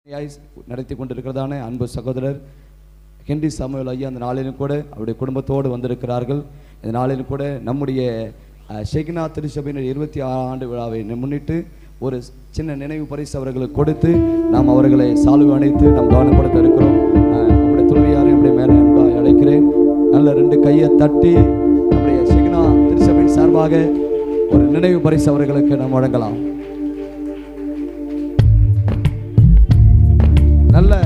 நடத்தி கொண்டிருக்கிறதான அன்பு சகோதரர் ஹென்றி சாமுவேல் ஐயா அந்த நாளிலும் கூட அவருடைய குடும்பத்தோடு வந்திருக்கிறார்கள். இந்த நாளிலும் கூட நம்முடைய ஷெகினா திருச்சபையினர் 26 ஆண்டு விழாவை முன்னிட்டு ஒரு சின்ன நினைவு பரிசு அவர்களுக்கு கொடுத்து நாம் அவர்களை சால்வை அணைத்து நாம் கவனப்படுத்த இருக்கிறோம். நம்முடைய துணைவியாரை நம்முடைய மேலே அன்பாக அழைக்கிறேன். நல்ல 2 கையை தட்டி நம்முடைய ஷெகினா திருச்சபையின் சார்பாக ஒரு நினைவு பரிசு அவர்களுக்கு நாம் வழங்கலாம். நல்ல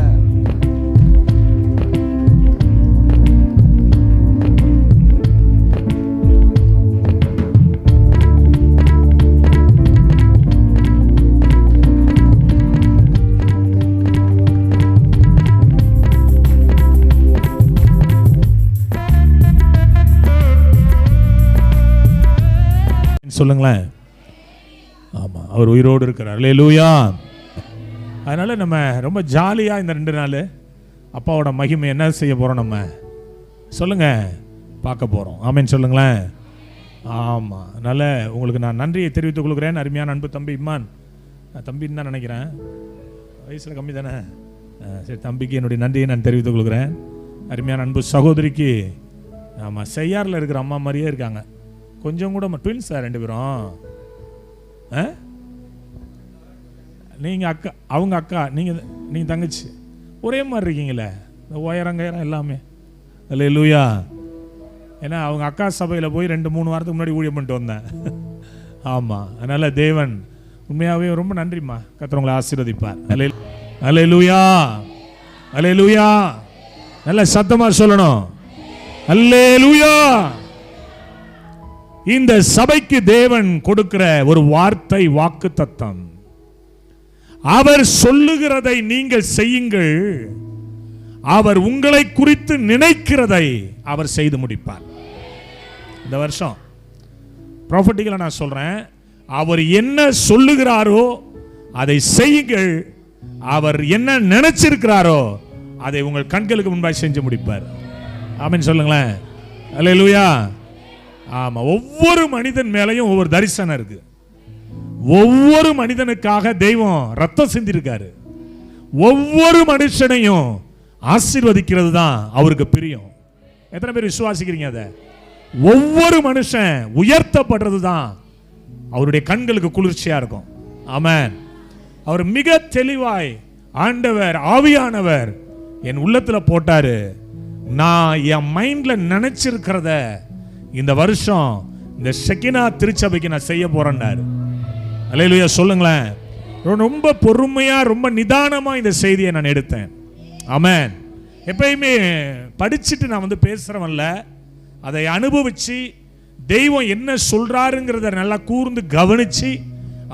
சொல்லுங்களேன். ஆமா, அவர் உயிரோடு இருக்கிறார். அல்லேலூயா. அதனால நம்ம ரொம்ப ஜாலியாக இந்த 2 நாள் அப்பாவோட மகிமை என்ன செய்ய போகிறோம், நம்ம சொல்லுங்க பார்க்க போகிறோம். ஆமேன்னு சொல்லுங்களேன். ஆமாம், அதனால் உங்களுக்கு நான் நன்றியை தெரிவித்துக் கொள்கிறேன். அருமையான அன்பு தம்பி இம்மான், தம்பின்னு தான் நினைக்கிறேன், வயசில் கம்மி தானே. சரி, தம்பிக்கு என்னுடைய நன்றியை நான் தெரிவித்துக் கொள்கிறேன். அருமையான அன்பு சகோதரிக்கு, ஆமாம், செய்யாரில் இருக்கிற அம்மா மாதிரியே இருக்காங்க. கொஞ்சம் கூட ட்வின்ஸ் 2 பேரும். நீங்கள் அக்கா, அவங்க அக்கா, நீங்கள் தங்கச்சி, ஒரே மாதிரி இருக்கீங்களே, உயரங்கயரம் எல்லாமே. அல்லேலூயா. ஏன்னா அவங்க அக்கா சபையில் போய் 2-3 வாரத்துக்கு முன்னாடி ஊழியம் பண்ணிட்டு வந்தேன். ஆமாம், அதனால் தேவன் உண்மையாகவே ரொம்ப நன்றிம்மா. கர்த்தர் உங்களை ஆசீர்வதிப்பார். அல்லேலூயா, அல்லேலூயா. நல்ல சத்தமாக சொல்லணும், அல்லேலூயா. இந்த சபைக்கு தேவன் கொடுக்கிற ஒரு வார்த்தை, வாக்குத்தத்தம். அவர் சொல்லுகிறதை நீங்கள் செய்யுங்கள், அவர் உங்களை குறித்து நினைக்கிறதை அவர் செய்து முடிப்பார். இந்த வருஷம் ப்ராஃபட்டிக்கலா நான் சொல்றேன், அவர் என்ன சொல்லுகிறாரோ அதை செய்யுங்கள், அவர் என்ன நினைச்சிருக்கிறாரோ அதை உங்கள் கண்களுக்கு முன்பாக செஞ்சு முடிப்பார். ஆமென் சொல்லுங்களேன். அல்லேலூயா. ஆமா, ஒவ்வொரு மனிதன் மேலையும் ஒவ்வொரு தரிசனம் இருக்கு. ஒவ்வொரு மனிதனுக்காக தெய்வம் ரத்தம் சிந்திருக்காரு. ஒவ்வொரு மனுஷனையும் ஆசீர்வதிக்கிறது தான் அவருக்கு பிரியம். எத்தனை பேர் விசுவாசிக்கிறீங்க அதை? ஒவ்வொரு மனுஷன் உயர்த்தப்படுறது தான் அவருடைய கண்களுக்கு குளிர்ச்சியா இருக்கும். ஆமென். அவர் மிக தெளிவாய், ஆண்டவர் ஆவியானவர் என் உள்ளத்துல போட்டாரு, நான் என் மைண்ட்ல நினைச்சிருக்கிறத இந்த வருஷம் இந்த ஷெகினா திருச்சபைக்கு நான் செய்ய போறேன்னாரு. அல்லேலூயா சொல்லுங்களேன். ரொம்ப பொறுமையா, ரொம்ப நிதானமா இந்த செய்தியை நான் எடுத்தேன். ஆமென். எப்பயுமே படிச்சுட்டு நான் பேசுறவன்ல, அதை அனுபவிச்சு தெய்வம் என்ன சொல்றாருங்கிறத நல்லா கூர்ந்து கவனிச்சு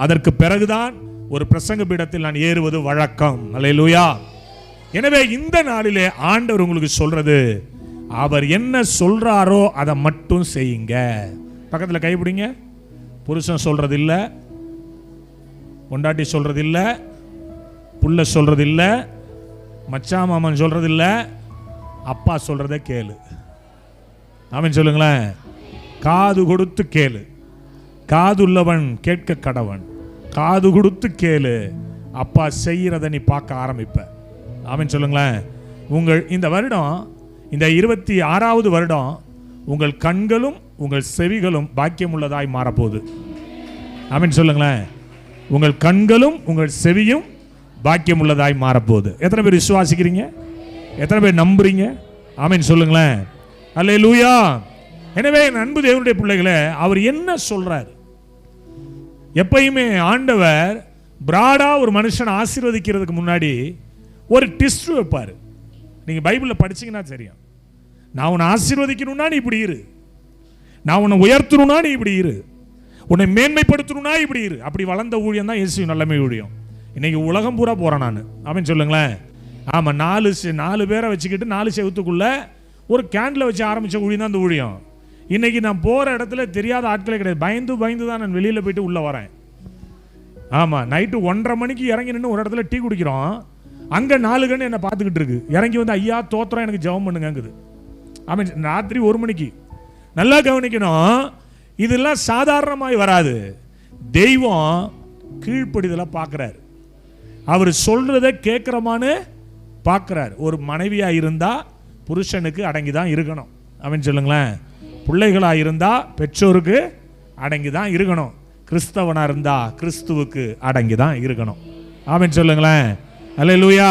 அதற்கு பிறகுதான் ஒரு பிரசங்க பீடத்தில் நான் ஏறுவது வழக்கம். அல்லேலூயா. எனவே இந்த நாளிலே ஆண்டவர் உங்களுக்கு சொல்றது, அவர் என்ன சொல்றாரோ அதை மட்டும் செய்யுங்க. பக்கத்தில் கைப்பிடிங்க. புருஷன் சொல்றது இல்ல, பொண்டாட்டி சொல்றது இல்ல, புள்ள சொல்றது இல்ல, மச்சான் மாமன் சொல்றது இல்ல, அப்பா சொல்றத கேளு. ஆமென் சொல்லுங்களேன். காது கொடுத்து கேளு, காது உள்ளவன் கேட்க கடவன். காது கொடுத்து கேளு, அப்பா செய்யறத நீ பார்க்க ஆரம்பிப்ப. ஆமென் சொல்லுங்களேன். உங்கள் இந்த வருடம், இந்த 26வது வருடம், உங்கள் கண்களும் உங்கள் செவிகளும் பாக்கியம் உள்ளதாய் மாறப்போகுது. ஆமென் சொல்லுங்களேன். உங்கள் கண்களும் உங்கள் செவியும் பாக்கியம் உள்ளதாய் மாறப்போகுது. எத்தனை பேர் விசுவாசிக்கிறீங்க? எத்தனை பேர் நம்புறீங்க? ஆமென் சொல்லுங்களேன். அல்லேலூயா. எனவே அன்பு தேவனுடைய பிள்ளைகளே, அவர் என்ன சொல்றார்? எப்பயுமே ஆண்டவர் பிராடா ஒரு மனுஷன் ஆசீர்வதிக்கிறதுக்கு முன்னாடி ஒரு டெஸ்ட் வைப்பார். நீங்க பைபிளில் படிச்சீங்கன்னா தெரியும். நான் உன்னை ஆசீர்வதிக்கணும்னா நீ இப்படி இரு, நான் உன்னை உயர்த்தணும்னா நீ இப்படி இரு, உன்னை மேன்மைப்படுத்தணும்னா இப்படி இரு. அப்படி வளர்ந்த ஊழியம் தான் இயேசு நல்லமை ஊழியம். இன்னைக்கு உலகம் பூரா போறேன் நான். ஆமென் சொல்லுங்களேன். ஆமா, 4 பேரை வச்சுக்கிட்டு 4 செவத்துக்குள்ள ஒரு கேண்டில் வச்சு ஆரம்பிச்ச ஊழியம் தான் இந்த ஊழியம். இன்னைக்கு நான் போற இடத்துல தெரியாத ஆட்களே கிடையாது. பயந்து தான் நான் வெளியில போயிட்டு உள்ள வரேன். ஆமா, நைட்டு 1:30 மணிக்கு இறங்கி நின்று ஒரு இடத்துல டீ குடிக்கிறோம். அங்க 4 கண்ணு என்ன பார்த்துக்கிட்டு இருக்கு. இறங்கி ஐயா தோத்திரம், எனக்கு ஜெபம் பண்ணுங்குது. ஆமென். ராத்திரி 1 மணிக்கு. நல்லா கவனிக்கணும், இதெல்லாம் சாதாரணமாய் வராது. தெய்வம் கீழ்ப்படிதலை பார்க்கிறார். அவர் சொல்றதை கேட்கிறமான்னு பார்க்கிறார். ஒரு மனைவியா இருந்தா புருஷனுக்கு அடங்கி தான் இருக்கணும். அவன் சொல்லுங்களேன். பிள்ளைகளா இருந்தா பெற்றோருக்கு அடங்கி தான் இருக்கணும். கிறிஸ்தவனா இருந்தா கிறிஸ்துவுக்கு அடங்கி தான் இருக்கணும். அவன் சொல்லுங்களேன். அல்லேலூயா.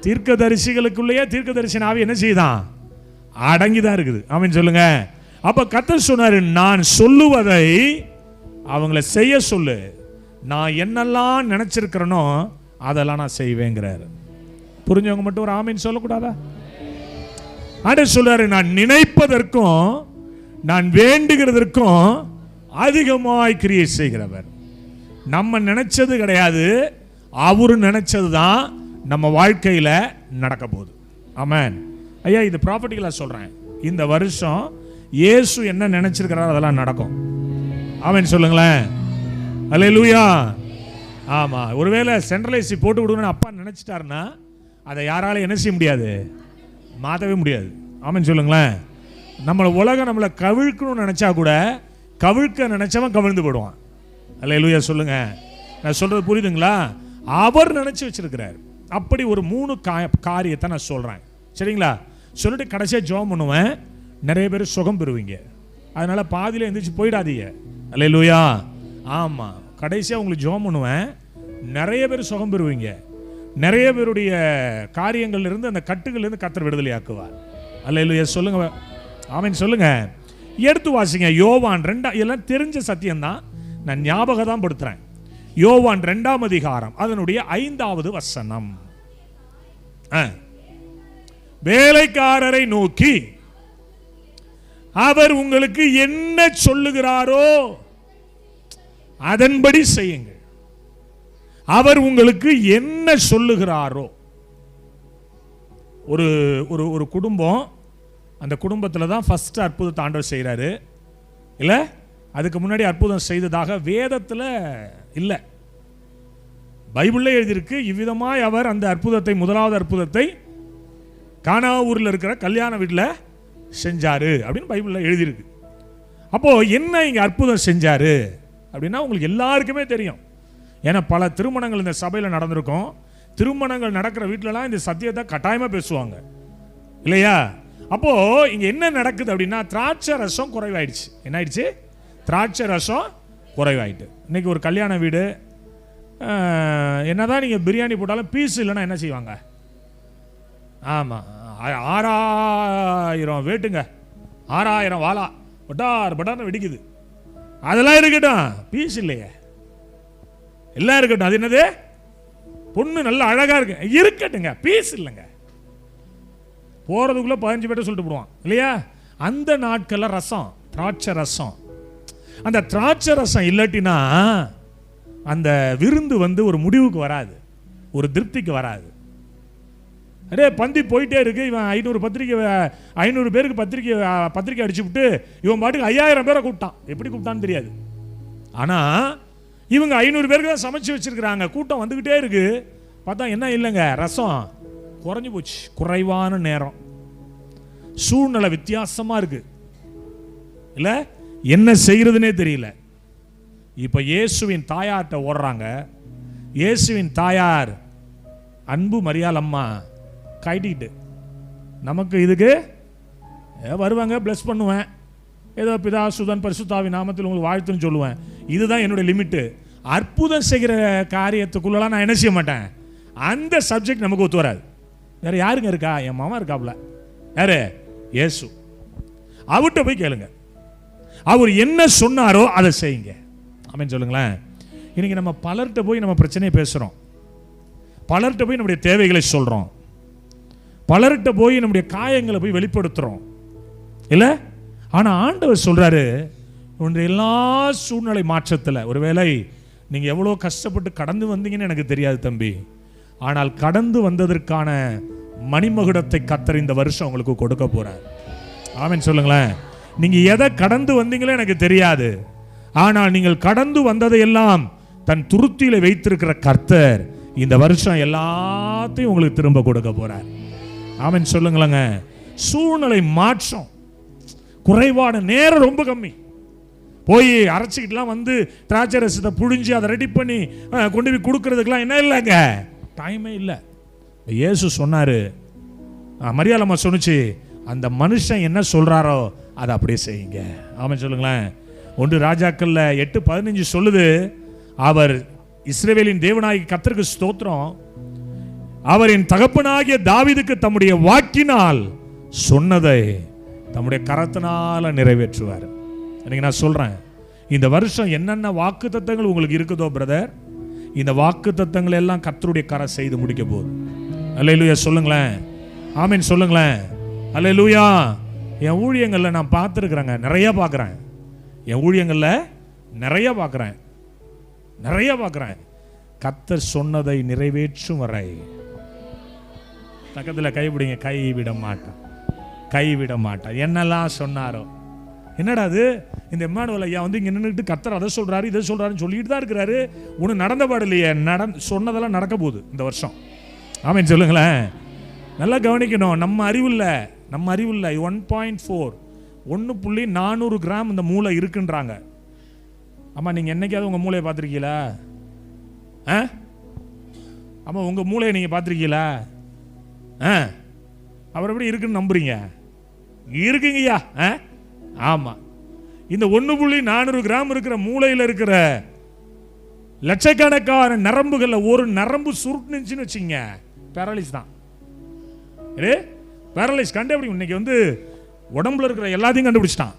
தீர்க்கதரிசிகளுக்குள்ளேயே தீர்க்கதரிசின் ஆவி என்ன செய்தான்? அடங்கி தான் இருக்குது. அவன் சொல்லுங்க. அப்ப கர்த்தர் சொன்னாரு, நான் சொல்லுவதை அவங்கள செய்ய சொல்லு. நான் என்னெல்லாம் நினைச்சிருக்கிறேனோ அதெல்லாம் நான் செய்வேங்கிறாரு. புரிஞ்சவங்க மட்டும் ஒரு ஆமீன் சொல்லக்கூடாதா? ஆண்டவர் சொல்றாரு, நான் நினைப்பதற்கும் நான் வேண்டுகிறதற்கும் அதிகமாய் கிரியை செய்கிறவர். நம்ம நினைச்சது கிடையாது, அவரு நினைச்சது தான் நம்ம வாழ்க்கையில நடக்க போகுது. ஆமென். ஐயா, இது ப்ராப்பர்ட்டிகளா சொல்றேன். இந்த வருஷம் இயேசு என்ன நினைச்சிருக்கிறாரோ அதெல்லாம் நடக்கும். ஆமென் சொல்லுங்களேன். அல்லேலூயா. ஆமா. ஒருவேளை சென்ட்ரலைஸ் போட்டு விடுன்னு அப்பா நினைச்சிட்டாருன்னா அதை யாரால என்ன செய்ய முடியாது? மாற்றவே முடியாது. ஆமென் சொல்லுங்களேன். உலகம் நம்மளை கவிழ்க்கணும்னு நினைச்சா கூட கவிழ்க்க நினைச்சவன் கவிழ்ந்து போடுவான். அல்லேலூயா சொல்லுங்க. நான் சொல்றது புரியுதுங்களா? அவர் நினைச்சு வச்சிருக்கிறார். அப்படி ஒரு 3 காரியத்தை நான் சொல்றேன். சரிங்களா? சொல்லிட்டு கடைசியா ஜெபம் பண்ணுவேன். நிறைய பேர் சுகம் பெறுவீங்க. அதனால பாதியில எந்திரிச்சு போயிடாதீங்க. அல்லேலூயா. ஆமா, கடைசியா உங்களுக்கு ஜெபம் பண்ணுவேன். நிறைய பேர் சுகம் பெறுவீங்க. நிறைய பேருடைய காரியங்கள்ல இருந்து, அந்த கட்டுகள் இருந்து கர்த்தர் விடுதலை ஆக்குவார். அல்லேலூயா சொல்லுங்க. ஆமென் சொல்லுங்க. எடுத்து வாசிங்க. யோவான் 2, இதெல்லாம் தெரிஞ்ச சத்தியம்தான், நான் ஞாபகம் தான் படுத்துறேன். யோவான் 2ஆம் அதிகாரம் அதனுடைய 5வது வசனம். வேலைக்காரரை நோக்கி அவர் உங்களுக்கு என்ன சொல்லுகிறாரோ அதன்படி செய்யுங்கள். அவர் உங்களுக்கு என்ன சொல்லுகிறாரோ. ஒரு ஒரு குடும்பம், அந்த குடும்பத்தில் தான் ஃபர்ஸ்ட் அற்புதத்தை ஆண்டவர் செய்கிறாரு. இல்லை, அதுக்கு முன்னாடி அற்புதம் செய்ததாக வேதத்தில் இல்லை, பைபிளில் எழுதியிருக்கு. இவ்விதமாய் அவர் அந்த அற்புதத்தை, முதலாவது அற்புதத்தை கானா ஊரில் இருக்கிற கல்யாண வீட்டில் செஞ்சாரு அப்படின்னு பைபிளில் எழுதியிருக்கு. அப்போ என்ன இங்கே அற்புதம் செஞ்சாரு அப்படின்னா உங்களுக்கு எல்லாருக்குமே தெரியும். ஏன்னா பல திருமணங்கள் இந்த சபையில் நடந்திருக்கும். திருமணங்கள் நடக்கிற வீட்டிலலாம் இந்த சத்தியத்தை கட்டாயமாக பேசுவாங்க இல்லையா? அப்போ இங்க என்ன நடக்குது அப்படின்னா, திராட்சை ரசம் குறைவாயிடுச்சு. என்ன ஆயிடுச்சு? திராட்சை ரசம் குறைவாயிட்டு. இன்னைக்கு ஒரு கல்யாண வீடு, என்னதான் நீங்க பிரியாணி போட்டாலும் பீஸ் இல்லைன்னா என்ன செய்வாங்க? ஆமா, 6000 வேட்டுங்க, 6000 வாழா பட்டார் பட்டார்னு வெடிக்குது. அதெல்லாம் இருக்கட்டும், பீஸ் இல்லையே. எல்லாம் இருக்கட்டும். அது என்னது? பொண்ணு நல்ல அழகா இருக்கு, இருக்கட்டுங்க, பீஸ் இல்லைங்க. போறதுக்குள்ள 15 பேர்ட்ட சொல்லிட்டு போடுவான் இல்லையா? அந்த நாட்கள்ல ரசம், திராட்சை ரசம். அந்த திராட்சை ரசம் இல்லாட்டினா அந்த விருந்து ஒரு முடிவுக்கு வராது, ஒரு திருப்திக்கு வராது. அடே பந்தி போயிட்டே இருக்கு. இவன் 500 பேருக்கு பத்திரிக்கை அடிச்சு விட்டு இவன் பாட்டுக்கு 5000 பேரை கூப்பிட்டான். எப்படி கூப்பிட்டான்னு தெரியாது. ஆனா இவங்க 500 பேருக்கு தான் சமைச்சு வச்சிருக்கிறாங்க. கூட்டம் வந்துகிட்டே இருக்கு. பார்த்தா என்ன இல்லைங்க, ரசம் குறைஞ்சு போச்சு. குறைவான நேரம், சூழ்நிலை வித்தியாசமா இருக்கு இல்ல, என்ன செய்யறதுனே தெரியல. இப்ப இயேசுவின் தாயார்ட்ட ஓடுறாங்க. இயேசுவின் தாயார் அன்பு மரியாள் அம்மா கைட்டிக்கிட்டு, நமக்கு இதுக்கு வருவாங்க, பிளஸ் பண்ணுவேன், ஏதோ பிதா சுதன் பரிசுத்தாவி நாமத்தில் உங்களுக்கு வாழ்த்துன்னு சொல்லுவேன். இதுதான் என்னுடைய லிமிட்டு. அற்புதம் செய்கிற காரியத்துக்குள்ளலாம் நான் என்ன செய்ய மாட்டேன். அந்த சப்ஜெக்ட் நமக்கு ஒத்து வராது. வேற யாருங்க இருக்கா? என் மாமா இருக்காப்ல. யாரு? இயேசு. அவர்கிட்ட போய் கேளுங்க, அவர் என்ன சொன்னாரோ அதை செய்யுங்க. ஆமென் சொல்லுங்களேன். இன்னைக்கு நம்ம பலர்கிட்ட போய் நம்ம பிரச்சனையை பேசுறோம், பலர்கிட்ட போய் நம்முடைய தேவைகளை சொல்றோம், பலர்கிட்ட போய் நம்முடைய காயங்களை போய் வெளிப்படுத்துறோம் இல்ல. ஆனா ஆண்டவர் சொல்றாரு, உன்னுடைய எல்லா சூழ்நிலை மாற்றத்துல, ஒருவேளை நீங்க எவ்வளவு கஷ்டப்பட்டு கடந்து வந்தீங்கன்னு எனக்கு தெரியாது தம்பி, ஆனால் கடந்து வந்ததற்கான மணிமகுடத்தை கர்த்தர் இந்த வருஷம் உங்களுக்கு கொடுக்க போறார். ஆமென் சொல்லுங்களேன். நீங்க எதை கடந்து வந்தீங்களோ எனக்கு தெரியாது, ஆனால் நீங்கள் கடந்து வந்ததையெல்லாம் தன் துருத்தியில வைத்திருக்கிற கர்த்தர் இந்த வருஷம் எல்லாத்தையும் உங்களுக்கு திரும்ப கொடுக்க போறார். ஆமென் சொல்லுங்களேங்க. சூழ்நிலை மாற்றம், குறைவான நேரம் ரொம்ப கம்மி, போய் அரைச்சிக்கிட்டுலாம் வந்து திராட்சை ரசத்தை புழிஞ்சு அதை ரெடி பண்ணி கொண்டு போய் கொடுக்கறதுக்கெல்லாம் என்ன இல்லைங்க, டைமே இல்லை. இயேசு சொன்னார், மரியாளம்மா சொன்னுச்சு, அந்த மனுஷன் என்ன சொல்றாரோ அதை அப்படியே செய்யுங்க. ஆமாம் சொல்லுங்களேன். 1 ராஜாக்கள்ல 8:15 சொல்லுது, அவர் இஸ்ரவேலின் தேவனாகிய கர்த்தருக்கு ஸ்தோத்திரம், அவரின் தகப்பனாகிய தாவீதுக்கு தம்முடைய வாக்கினால் சொன்னதை தம்முடைய கரத்தினால நிறைவேற்றுவார். இன்னைக்கு நான் சொல்றேன், இந்த வருஷம் என்னென்ன வாக்கு தத்தங்கள் உங்களுக்கு இருக்குதோ பிரதர், இந்த வாக்கு தத்தங்கள் எல்லாம் கர்த்தருடைய கரம் செய்து முடிக்க போகுது. அல்லேலூயா சொல்லுங்களேன், ஆமீன் சொல்லுங்களேன், அல்லேலூயா. என் ஊழியங்கள்ல நான் பார்த்துருக்குறேங்க, நிறைய பார்க்குறேன். என் ஊழியங்கள்ல நிறைய பார்க்குறேன். கர்த்தர் சொன்னதை நிறைவேற்றும் வரை பக்கத்தில் கைப்பிடிங்க, கைவிட மாட்டார். என்னெல்லாம் சொன்னாரோ. என்னடா அது, இந்த இம்மானுவேல் ஐயா வந்து இங்கே நின்றுட்டு கர்த்தர் அதை சொல்றாரு இதை சொல்றாருன்னு சொல்லிட்டு தான் இருக்கிறாரு, ஒன்றும் நடந்த பாடலையே. சொன்னதெல்லாம் நடக்க போகுது இந்த வருஷம். ஆமீன் சொல்லுங்களேன். நல்லா கவனிக்கணும். நம்ம அறிவில்லை 1.4 1.400 கிராம் இந்த மூளை இருக்குன்றாங்க. ஆமா, நீங்க என்னைக்காவது உங்க மூளையை பார்த்துருக்கீங்களா? ஆமா, உங்க மூளையை நீங்க பார்த்துருக்கீங்களா? அவர் எப்படி இருக்குன்னு நம்புறீங்க? இருக்குங்கய்யா. ஆமா, இந்த 1.400 கிராம் இருக்கிற மூளையில் இருக்கிற லட்சக்கணக்கான நரம்புகள்ல ஒரு நரம்பு சுருட்டுனுச்சுன்னு வச்சுங்க, பேரலைஸ் தான். பேரலைஸ் கண்டுபிடிக்கும். இன்னைக்கு வந்து உடம்புல இருக்கிற எல்லாத்தையும் கண்டுபிடிச்சிட்டான்.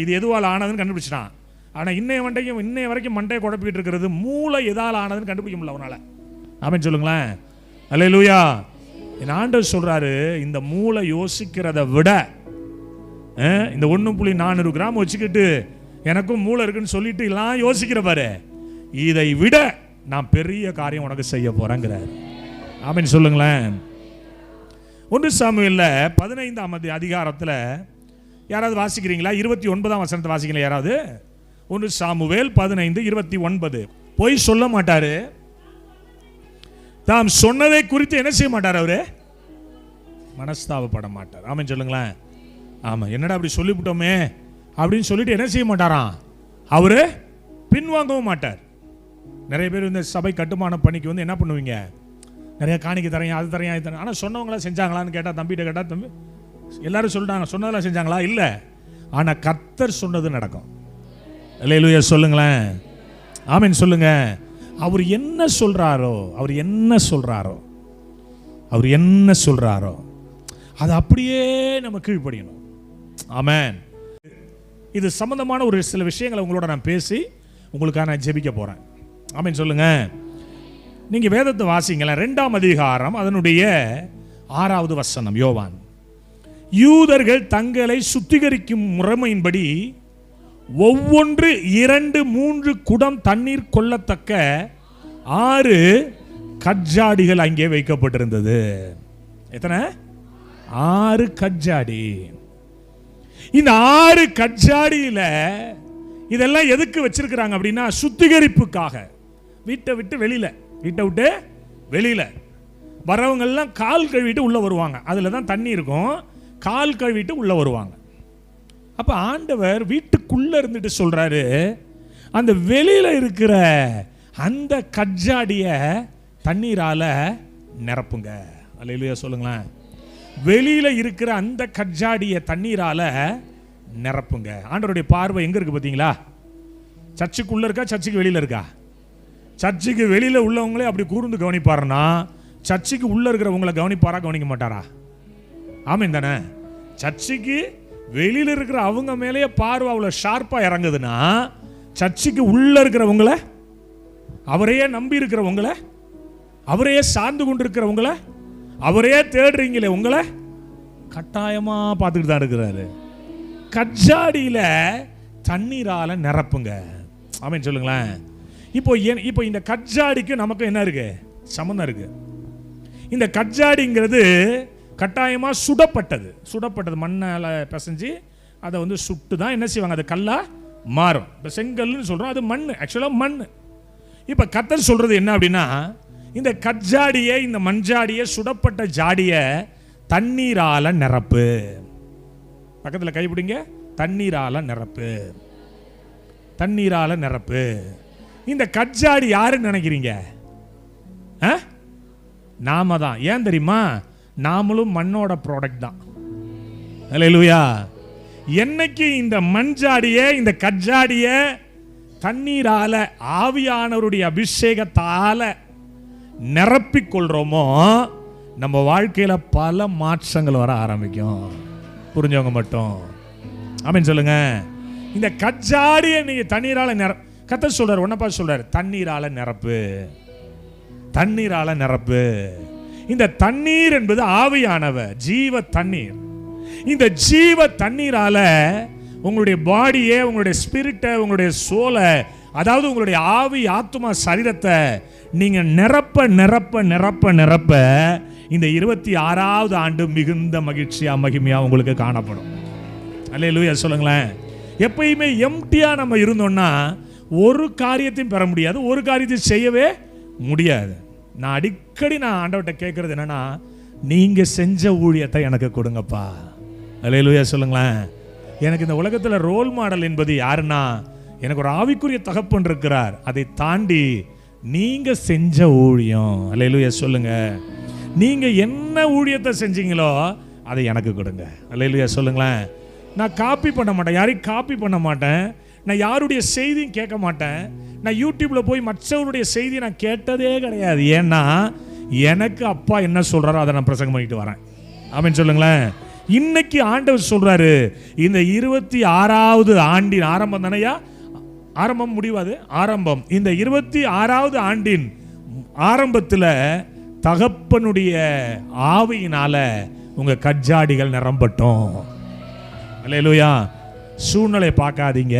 இது எதுவால் ஆனதுன்னு கண்டுபிடிச்சிட்டான். ஆனா இன்னைய வரைக்கும் மண்டையை குழப்பிட்டு இருக்கிறது மூளை எதால் ஆனதுன்னு கண்டுபிடிக்க முடியல அவனால. ஆமென் சொல்லுங்களேன். அல்லேலூயா. என் ஆண்டவர் சொல்றாரு, இந்த மூளை யோசிக்கிறத விட இந்த 1.400 கிராம் வச்சுக்கிட்டு எனக்கும் மூளை இருக்குன்னு சொல்லிட்டு எல்லாம் யோசிக்கிற பாரு, இதை விட நான் பெரிய காரியம் உனக்கு செய்ய போறேங்கிறார். ஆமென் சொல்லுங்களேன். 1 சாமுவேல்ல 15ஆம் அதிகாரத்தில் யாராவது வாசிக்கிறீங்களா? 29ஆம் வசனத்தை வாசிக்கிறீங்களா யாராவது? 1 சாமுவேல் 15:29. போய் சொல்ல மாட்டாரு, தாம் சொன்னதை குறித்து என்ன செய்ய மாட்டார், அவரு மனஸ்தாபப்பட மாட்டார். ஆமென் சொல்லுங்களேன். ஆமா, என்னடா அப்படி சொல்லிவிட்டோமே அப்படின்னு சொல்லிட்டு என்ன செய்ய மாட்டாராம், அவரு பின்வாங்கவும் மாட்டார். நிறைய பேர் இந்த சபை கட்டுமான பணிக்கு வந்து என்ன பண்ணுவீங்க, நிறைய காணிக்கை தரையும் அது தரையும் இது தரையும். ஆனால் சொன்னவங்களா செஞ்சாங்களான்னு கேட்டால், தம்பிகிட்ட கேட்டால், தம்பி எல்லாரும் சொல்லிட்டாங்க, சொன்னதெல்லாம் செஞ்சாங்களா? இல்லை. ஆனால் கர்த்தர் சொன்னது நடக்கும். அல்லேலூயா சொல்லுங்களேன். ஆமென் சொல்லுங்க. அவர் என்ன சொல்றாரோ அது அப்படியே நம்ம கீழ்ப்படியணும். ஆமென். இது சம்பந்தமான ஒரு சில விஷயங்களை உங்களோட நான் பேசி உங்களுக்காக நான் ஜெபிக்க போறேன். ஆமென் சொல்லுங்க. நீங்க வேதத்தை வாசிங்களேன். 2ஆம் அதிகாரம் அதனுடைய 6வது வசனம். யோவான், யூதர்கள் தங்களை சுத்திகரிக்கும் முறைமையின்படி ஒவ்வொன்று 2-3 குடம் தண்ணீர் கொள்ளத்தக்க 6 கஜ்ஜாடிகள் அங்கே வைக்கப்பட்டிருந்தது. எத்தனை? 6 கஜ்ஜாடி. இந்த 6 கஜ்ஜாடியில இதெல்லாம் எதுக்கு வச்சிருக்கிறாங்க அப்படின்னா, சுத்திகரிப்புக்காக. வீட்டை விட்டு வெளியில வரவங்க எல்லாம் கால் கழுவிட்டு உள்ள வருவாங்க. அதுல தான் தண்ணி இருக்கும். கால் கழுவிட்டு உள்ள வருவாங்க. அப்ப ஆண்டவர் வீட்டுக்குள்ள இருந்துட்டு சொல்றாரு, அந்த வெளியில இருக்கிற அந்த கஜ்ஜாடிய தண்ணீரால நிரப்புங்க. அல்லேலூயா சொல்லுங்களேன். வெளியில இருக்கிற அந்த கஜ்ஜாடிய தண்ணீரால நிரப்புங்க. ஆண்டவருடைய பார்வை எங்க இருக்கு பாத்தீங்களா? சர்ச்சுக்குள்ள இருக்கா, சர்ச்சுக்கு வெளியில இருக்கா? சர்ச்சுக்கு வெளியில உள்ளவங்களே அப்படி கூர்ந்து கவனிப்பாருன்னா, சர்ச்சுக்கு உள்ள இருக்கிறவங்களை கவனிப்பாரா, கவனிக்க மாட்டாரா? ஆமென் தானே? சர்ச்சுக்கு வெளியில இருக்கிற அவங்க மேலேயே பார்வை அவ்வளவு ஷார்ப்பா இறங்குதுன்னா, சர்ச்சுக்கு உள்ள இருக்கிறவங்கள, அவரையே நம்பி இருக்கிறவங்கள, அவரையே சார்ந்து கொண்டிருக்கிறவங்கள, அவரையே தேடுறீங்களே உங்களை கட்டாயமா பார்த்துக்கிட்டு தான் இருக்கிறாரு. கஜ்ஜாடியில தண்ணீரால நிரப்புங்க. ஆமென் சொல்லுங்களேன். இப்போ இந்த கஜ்ஜாடிக்கு நமக்கு என்ன இருக்கு? சம்பந்தம் இருக்கு. இந்த கஜ்ஜாடிங்கிறது கட்டாயமா சுடப்பட்டது மண்ணால பிசைஞ்சு அதை வந்து சுட்டு தான் என்ன செய்வாங்க, அது கல்லா மாறும். இப்போ செங்கல்னு சொல்றோம், அது மண், ஆக்சுவலா மண். இப்போ கர்த்தர் சொல்றது என்ன அப்படின்னா, இந்த கஜ்ஜாடியை, இந்த மஞ்சாடியை, சுடப்பட்ட ஜாடியை தண்ணீரால நிரப்பு. பக்கத்தில் கைப்பிடிங்க, தண்ணீரால நிரப்பு, தண்ணீரால நிரப்பு. இந்த கஜ்ஜாடி யாருன்னு நினைக்கிறீங்க? நாம தான். ஏன் தெரியுமா? நாமளும் மண்ணோட ப்ராடக்ட் தான். அல்லேலூயா. என்னைக்கு இந்த மண்ஜாடிய, இந்த கஜ்ஜாடிய தண்ணீரால, ஆவியானவருடைய அபிஷேகத்தால நிரப்பிக் கொள்றோமோ, நம்ம வாழ்க்கையில பல மாற்றங்கள் வர ஆரம்பிக்கும். புரிஞ்சவங்க மட்டும் ஆமென் சொல்லுங்க. இந்த கஜ்ஜாடிய நீங்க தண்ணீரால கர்த்தர் சொல்றாரு, ஒன்னப்பா சொல்றாரு, தண்ணீரால நிரப்பு, தண்ணீரால நிரப்பு. இந்த தண்ணீர் என்பது ஆவியானவர், ஜீவ தண்ணீர். இந்த ஜீவ தண்ணீரால உங்களுடைய பாடியை, உங்களுடைய ஸ்பிரிட்டை, உங்களுடைய சோலை, அதாவது உங்களுடைய ஆவி, ஆத்துமா, சரீரத்தை நீங்க நிரப்ப நிரப்ப நிரப்ப நிரப்ப இந்த 26வது ஆண்டு மிகுந்த மகிழ்ச்சியா, மகிமையா உங்களுக்கு காணப்படும். அல்லேலூயா சொல்லுங்களேன். எப்பயுமே எம்டியா நம்ம இருந்தோம்னா ஒரு காரியத்தையும் பெற முடியாது, ஒரு காரியத்தையும் செய்யவே முடியாது. நான் அடிக்கடி ஆண்டவர்கிட்ட கேட்கறது என்னன்னா, நீங்க செஞ்ச ஊழியத்தை எனக்கு கொடுங்கப்பா. அல்லேலூயா சொல்லுங்களேன். எனக்கு இந்த உலகத்தில் ரோல் மாடல் என்பது யாருன்னா, எனக்கு ஒரு ஆவிக்குரிய தகப்பன் இருக்கிறார். அதை தாண்டி நீங்க செஞ்ச ஊழியம், அல்லேலூயா சொல்லுங்க, நீங்க என்ன ஊழியத்தை செஞ்சீங்களோ அதை எனக்கு கொடுங்க. அல்லேலூயா சொல்லுங்களேன். நான் காப்பி பண்ண மாட்டேன், யாரையும் காப்பி பண்ண மாட்டேன், நான் யாருடைய செய்தியும் கேட்க மாட்டேன். நான் யூடியூப்ல போய் மற்றவருடைய செய்தி நான் கேட்டதே கிடையாது. ஏன்னா எனக்கு அப்பா என்ன சொல்றாரோ அதை நான் பிரசங்கம் பண்ணிட்டு வரேன். ஆமென் சொல்லுங்களேன். இன்னைக்கு ஆண்டவர் சொல்றாரு, இந்த 26வது ஆண்டின் ஆரம்பம் தானையா, ஆரம்பம் முடிவாது ஆரம்பம். இந்த 26வது ஆண்டின் ஆரம்பத்தில் தகப்பனுடைய ஆவியினால உங்க கஜ்ஜாடிகள் நிரம்பட்டும். அல்லேலூயா. சூழ்நிலை பார்க்காதீங்க,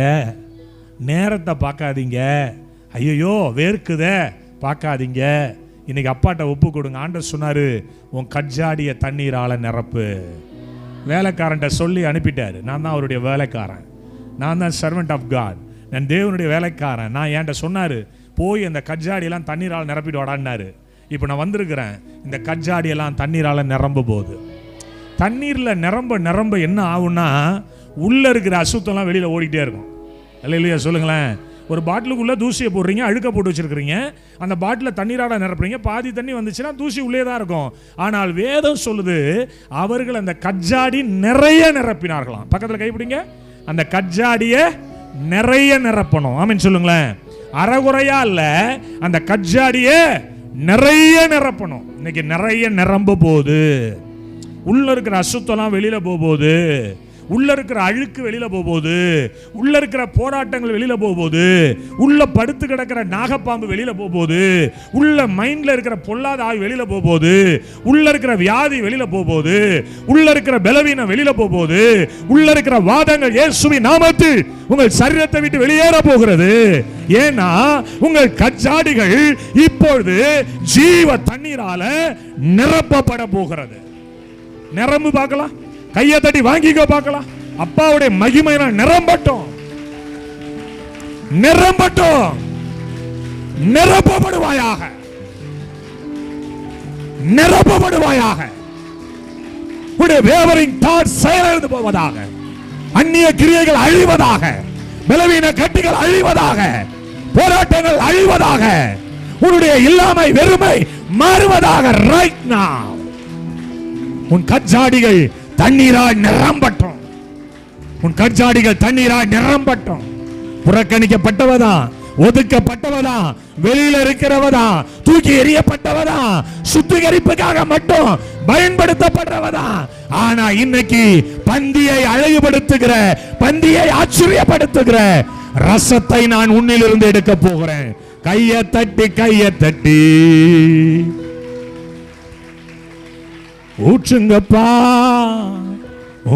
நேரத்தை பார்க்காதீங்க, ஐயோ வேர்க்குதே பார்க்காதீங்க. இன்னைக்கு அப்பாட்ட ஒப்பு கொடுங்க. ஆண்டவர் சொன்னாரு, உன் கஜ்ஜாடிய தண்ணீரால நிரப்பு. வேலைக்காரன்ட்ட சொல்லி அனுப்பிட்டாரு. நான் தான் அவருடைய வேலைக்காரன், நான் தான் சர்வெண்ட் ஆஃப் காட், நான் தேவனுடைய வேலைக்காரன். நான் என்கிட்ட சொன்னாரு, போய் அந்த கஜ்ஜாடியெல்லாம் தண்ணீரால் நிரப்பிட்டு வாடான்னாரு. இப்போ நான் வந்திருக்கிறேன், இந்த கஜ்ஜாடியெல்லாம் தண்ணீரால் நிரம்ப போகுது. தண்ணீரில் நிரம்ப நிரம்ப என்ன ஆகும்னா, உள்ளே இருக்கிற அசுத்தம்லாம் வெளியில் ஓடிக்கிட்டே இருக்கும். அல்லேலூயா சொல்லுங்களேன். ஒரு பாட்டிலுக்குள்ளே தூசியை போடுறீங்க, அழுக்க போட்டு வச்சுருக்கிறீங்க, அந்த பாட்டில் தண்ணீரால் நிரப்புறீங்க, பாதி தண்ணி வந்துச்சுன்னா தூசி உள்ளே தான் இருக்கும். ஆனால் வேதம் சொல்லுது, அவர்கள் அந்த கஜ்ஜாடி நிறைய நிரப்பினார்களாம். பக்கத்தில் கைப்பிடிங்க. அந்த கஜ்ஜாடியை நிறைய நிரப்பணும். ஆமென் சொல்லுங்களேன். அறகுறையா இல்ல, அந்த கஜ்ஜாடியை நிறைய நிரப்பணும். இன்னைக்கு நிறைய நிரம்ப போகுது. உள்ள இருக்கிற அசுத்தம்லாம் வெளியில போகுது, உள்ள இருக்கிற அழுக்கு வெளியில போகுது, உள்ள இருக்கிற போராட்டங்கள் வெளியில போகுது, உள்ள படுத்து கிடக்கிற நாகப்பாம்பு வெளியில போகுது, உள்ள மைண்ட்ல இருக்கிற பொல்லாத ஆவி வெளியில போகுது, உள்ள இருக்கிற வியாதி வெளியில போகுது, உள்ள இருக்கிற பலவீனம் வெளியில போகுது, உள்ள இருக்கிற வாதங்கள் இயேசுவின் நாமத்தில் உங்கள் சரீரத்தை விட்டு வெளியேற போகிறது. ஏன்னா உங்கள் கஜ்ஜாடிகள் இப்பொழுது ஜீவ தண்ணீரால நிரப்பப்பட போகிறது. நிரம்பு பார்க்கலாம், கையை தட்டி வாங்கிக்கோ பார்க்கலாம். அப்பாவுடைய மகிமையினால் நிரம்பட்டும், நிரம்பட்டும், நிரப்பப்படுவாயாக, நிரப்பப்படுவாயாக. உடைய வேவரிங் தாட் செயலிழந்து போவதாக, அந்நிய கிரியைகள் அழிவதாக, பலவீன கட்டிகள் அழிவதாக, போராட்டங்கள் அழிவதாக, உன்னுடைய இல்லாமை வெறுமை மாறுவதாக. ரைட் நவ உன் கஜ்ஜாடிகள் தண்ணீரால் நிரம்பட்டும், உன் கஜ்ஜாடிகள் தண்ணீரால் நிரம்பட்டும். புறக்கணிக்கப்பட்டவதா, ஒதுக்கப்பட்டவதா, வெளியில இருக்கிறவதா, தூக்கி எறியப்பட்டவதா, சுத்திகரிப்புக்காக மட்டும் பயன்படுத்தப்படுறவதா. ஆனா இன்னைக்கு பந்தியை அழகுபடுத்துகிற, பந்தியை ஆச்சரியப்படுத்துகிற ரசத்தை நான் உன்னிலிருந்து எடுக்க போகிறேன். கையை தட்டி, கையை தட்டி ஊற்றுங்கப்பா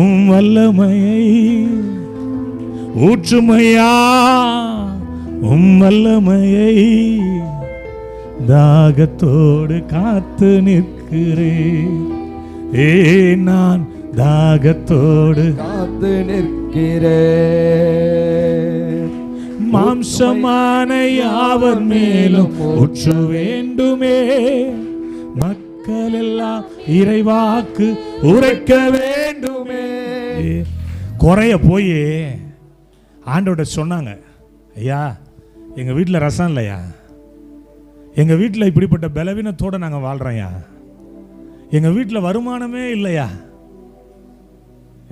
உம் வல்லமையை, ஊற்றுமையா உம் வல்லமையை. தாகத்தோடு காத்து நிற்கிறேன், நான் தாகத்தோடு காத்து நிற்கிறேன். மாம்சமான யாவர் மேலும் ஊற்ற வேண்டுமே, மக்கள் எல்லாம் இறைவாக்கு உரைக்க வேண்டுமே. குறைய போய் ஆண்டவர்கிட்ட சொன்னாங்க, ஐயா எங்கள் வீட்டில் ரசம் இல்லையா, எங்கள் வீட்டில் இப்படிப்பட்ட பலவீனத்தோடு நாங்கள் வாழ்கிறோம்யா, எங்கள் வீட்டில் வருமானமே இல்லையா.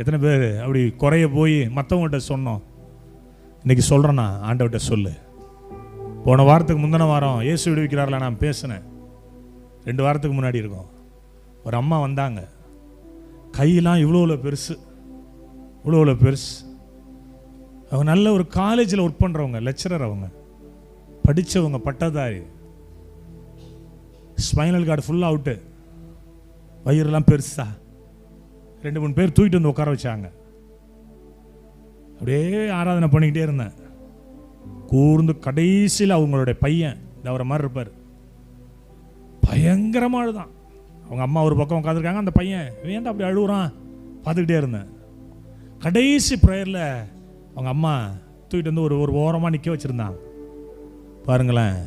எத்தனை பேர் அப்படி குறைய போய் மற்றவங்கள்ட்ட சொன்னோம்? இன்னைக்கு சொல்கிறேன்னா ஆண்டவர்கிட்ட சொல்லு. போன வாரத்துக்கு முந்தின வாரம் இயேசு விடுவிக்கிறார்களா நான் பேசினேன். 2 வாரத்துக்கு முன்னாடி இருக்கும். ஒரு அம்மா வந்தாங்க, கையெல்லாம் இவ்வளோ பெருசு, இவ்வளோ பெருசு. அவங்க நல்ல ஒரு காலேஜில் ஒர்க் பண்ணுறவங்க, லெக்சரர், அவங்க படித்தவங்க, பட்டதாரி. ஸ்பைனல் கார்டு ஃபுல்லாக அவுட்டு, வயிறுலாம் பெருசா. 2-3 பேர் தூக்கிட்டு வந்து உட்கார வச்சாங்க. அப்படியே ஆராதனை பண்ணிக்கிட்டே இருந்தேன். கூர்ந்து கடைசியில் அவங்களுடைய பையன் அவரை மாதிரி இருப்பார், பயங்கரமாக அழுதான். அவங்க அம்மா ஒரு பக்கம் உட்காந்துருக்காங்க, அந்த பையன் வேண்டாம் அப்படி அழுகுறான், பார்த்துக்கிட்டே இருந்தேன். கடைசி ப்ரேயரில் அவங்க அம்மா தூக்கிட்டு வந்து ஒரு ஓரமாக நிற்க வச்சுருந்தாங்க. பாருங்களேன்,